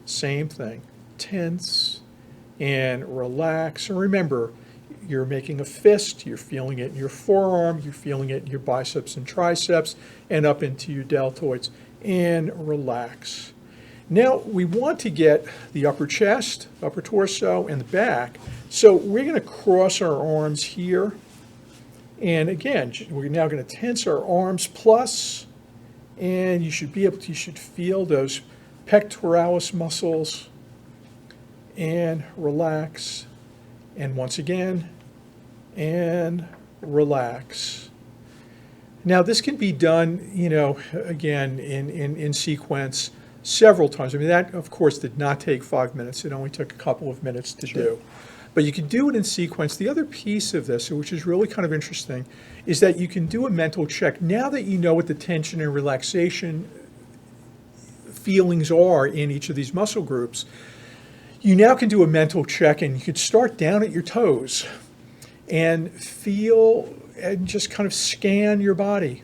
same thing. Tense and relax. And remember, you're making a fist, you're feeling it in your forearm, you're feeling it in your biceps and triceps, and up into your deltoids, and relax. Now we want to get the upper chest, upper torso, and the back. So we're going to cross our arms here. And again, we're now going to tense our arms plus, and you should feel those pectoralis muscles, and relax. And once again, and relax. Now this can be done, again, in sequence several times. I mean, that, of course, did not take 5 minutes. It only took a couple of minutes to do. But you can do it in sequence. The other piece of this, which is really kind of interesting, is that you can do a mental check. Now that you know what the tension and relaxation feelings are in each of these muscle groups. You now can do a mental check, and you could start down at your toes and feel and just kind of scan your body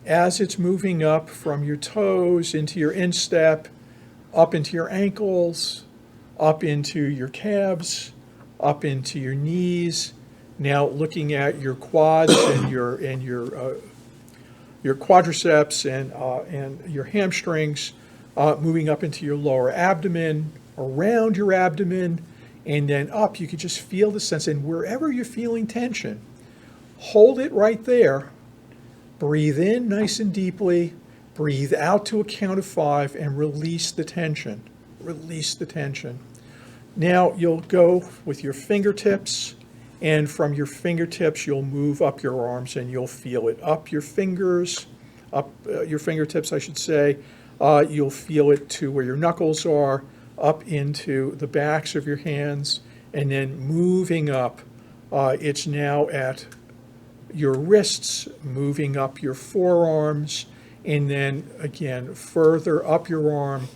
as it's moving up from your toes into your instep, up into your ankles, up into your calves, up into your knees. Now looking at your quads and your quadriceps and your hamstrings, moving up into your lower abdomen, around your abdomen, and then up. You could just feel the sense, and wherever you're feeling tension, hold it right there. Breathe in nice and deeply. Breathe out to a count of 5 and release the tension. Release the tension. Now you'll go with your fingertips, and from your fingertips you'll move up your arms and you'll feel it. Up your fingers, up your fingertips I should say. You'll feel it to where your knuckles are, up into the backs of your hands, and then moving up. It's now at your wrists, moving up your forearms, and then again further up your arm,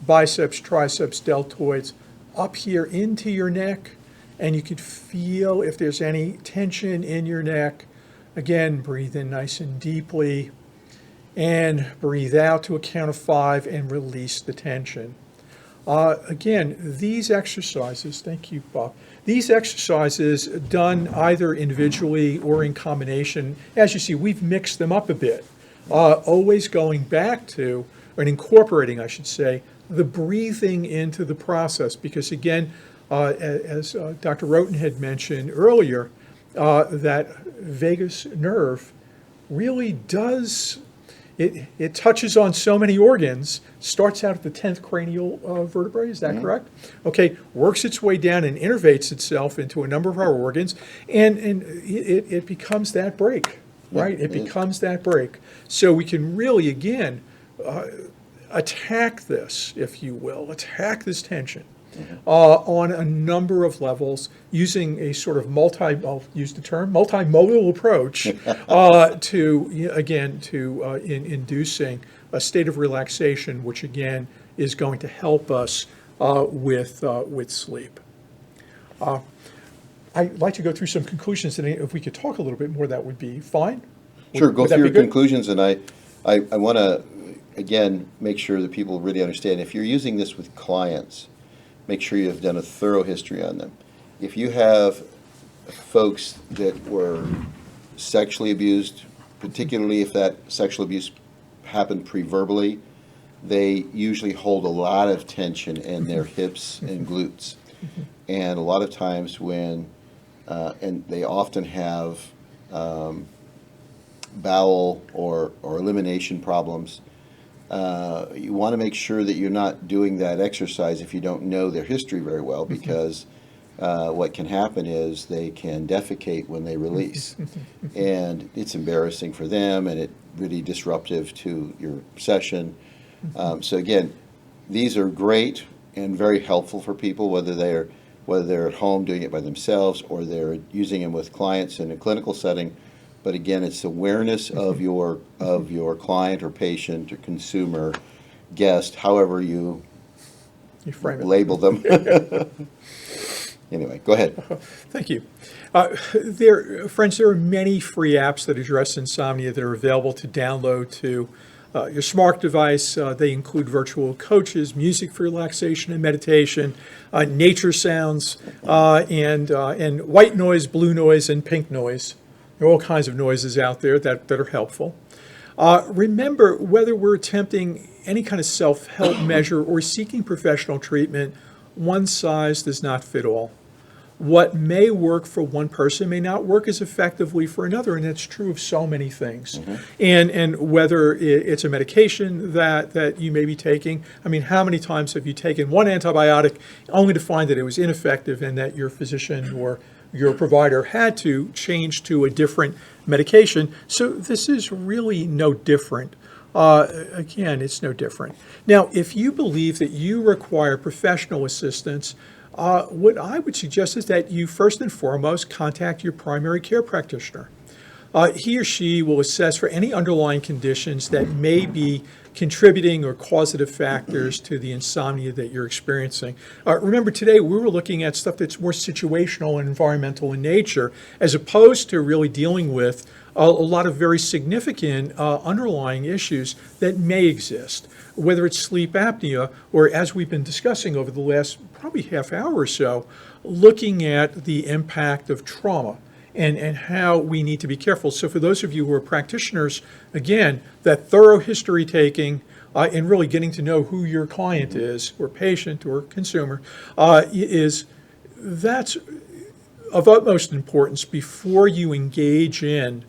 biceps, triceps, deltoids, up here into your neck, and you could feel if there's any tension in your neck. Again, breathe in nice and deeply, and breathe out to a count of 5 and release the tension. Again, these exercises, thank you, Bob. These exercises done either individually or in combination, as you see, we've mixed them up a bit. Always going back to, or incorporating, I should say, the breathing into the process. Because again, as Dr. Roten had mentioned earlier, that vagus nerve really does, it touches on so many organs, starts out at the 10th cranial vertebrae, is that correct? Okay, works its way down and innervates itself into a number of our organs, and it becomes that brake, right? It becomes that brake. So we can really, again, attack this, if you will, attack this tension on a number of levels using a sort of I'll use the term, multimodal approach to inducing a state of relaxation, which again is going to help us with sleep. I'd like to go through some conclusions, and if we could talk a little bit more, that would be fine. Sure, go would that through be your good? conclusions, and I want to, again, make sure that people really understand. If you're using this with clients, make sure you have done a thorough history on them. If you have folks that were sexually abused, particularly if that sexual abuse happened pre-verbally, they usually hold a lot of tension in their hips and glutes. And a lot of times when, and they often have bowel or elimination problems. You want to make sure that you're not doing that exercise if you don't know their history very well, because what can happen is they can defecate when they release. And it's embarrassing for them, and it really disruptive to your session. So again, these are great and very helpful for people, whether they're at home doing it by themselves or they're using them with clients in a clinical setting. But again, it's awareness of your client or patient or consumer, guest, however you frame it. Label them. Anyway, go ahead. Thank you. Friends, there are many free apps that address insomnia that are available to download to your smart device. They include virtual coaches, music for relaxation and meditation, nature sounds, and white noise, blue noise, and pink noise. There are all kinds of noises out there that are helpful. Remember, whether we're attempting any kind of self-help measure or seeking professional treatment, one size does not fit all. What may work for one person may not work as effectively for another, and that's true of so many things. And whether it's a medication that you may be taking, I mean, how many times have you taken one antibiotic only to find that it was ineffective and that your physician or your provider had to change to a different medication? So this is really no different. Again, it's no different. Now, if you believe that you require professional assistance, what I would suggest is that you first and foremost contact your primary care practitioner. He or she will assess for any underlying conditions that may be contributing or causative factors to the insomnia that you're experiencing. Remember, today we were looking at stuff that's more situational and environmental in nature, as opposed to really dealing with a lot of very significant underlying issues that may exist, whether it's sleep apnea or, as we've been discussing over the last probably half hour or so, looking at the impact of trauma and how we need to be careful. So for those of you who are practitioners, again, that thorough history taking and really getting to know who your client is, or patient or consumer, that's of utmost importance before you engage in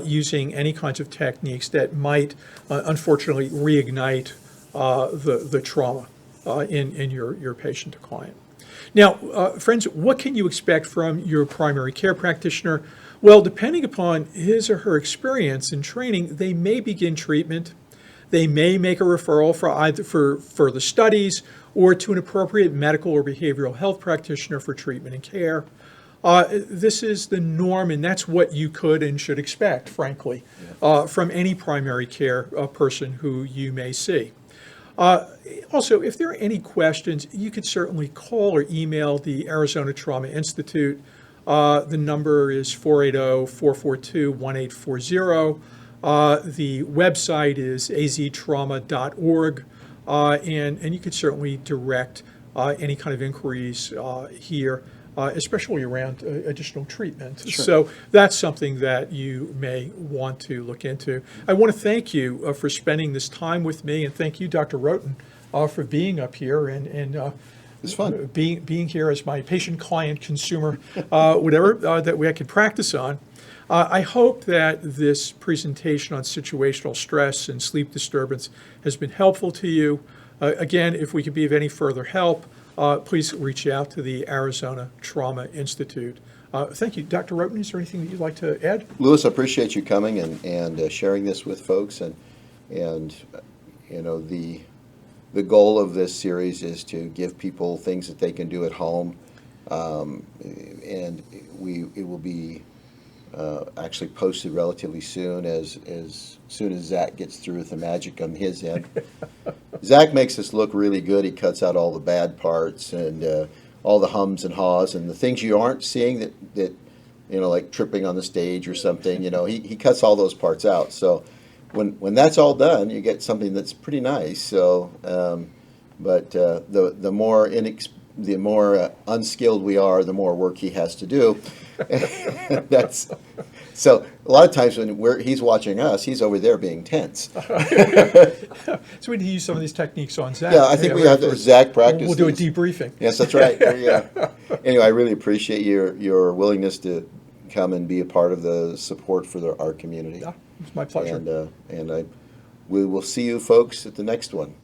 using any kinds of techniques that might unfortunately reignite the trauma in your patient or client. Now, friends, what can you expect from your primary care practitioner? Well, depending upon his or her experience and training, they may begin treatment. They may make a referral for further studies or to an appropriate medical or behavioral health practitioner for treatment and care. This is the norm, and that's what you could and should expect, frankly, from any primary care person who you may see. Also, if there are any questions, you could certainly call or email the Arizona Trauma Institute. The number is 480-442-1840. The website is aztrauma.org, and you could certainly direct any kind of inquiries here, especially around additional treatment. Sure. So that's something that you may want to look into. I want to thank you for spending this time with me, and thank you, Dr. Roten, for being up here and It's fun. being here as my patient, client, consumer, whatever that I could practice on. I hope that this presentation on situational stress and sleep disturbance has been helpful to you. Again, if we could be of any further help, please reach out to the Arizona Trauma Institute. Thank you. Dr. Roten, is there anything that you'd like to add? Louis, I appreciate you coming and sharing this with folks. And you know, the goal of this series is to give people things that they can do at home. And it will be actually posted relatively soon, as soon as Zach gets through with the magic on his end. Zach makes us look really good. He cuts out all the bad parts and all the hums and haws and the things you aren't seeing that you know, like tripping on the stage or something. You know, he cuts all those parts out. So when that's all done, you get something that's pretty nice. So, but the more unskilled we are, the more work he has to do. That's so. A lot of times when he's watching us, he's over there being tense. So we need to use some of these techniques on Zach. Yeah, I think we have to Zach practice. We'll do a these. debriefing. Yes, that's right. Yeah. Anyway, I really appreciate your willingness to come and be a part of the support for our community. Yeah, it's my pleasure. And we will see you folks at the next one.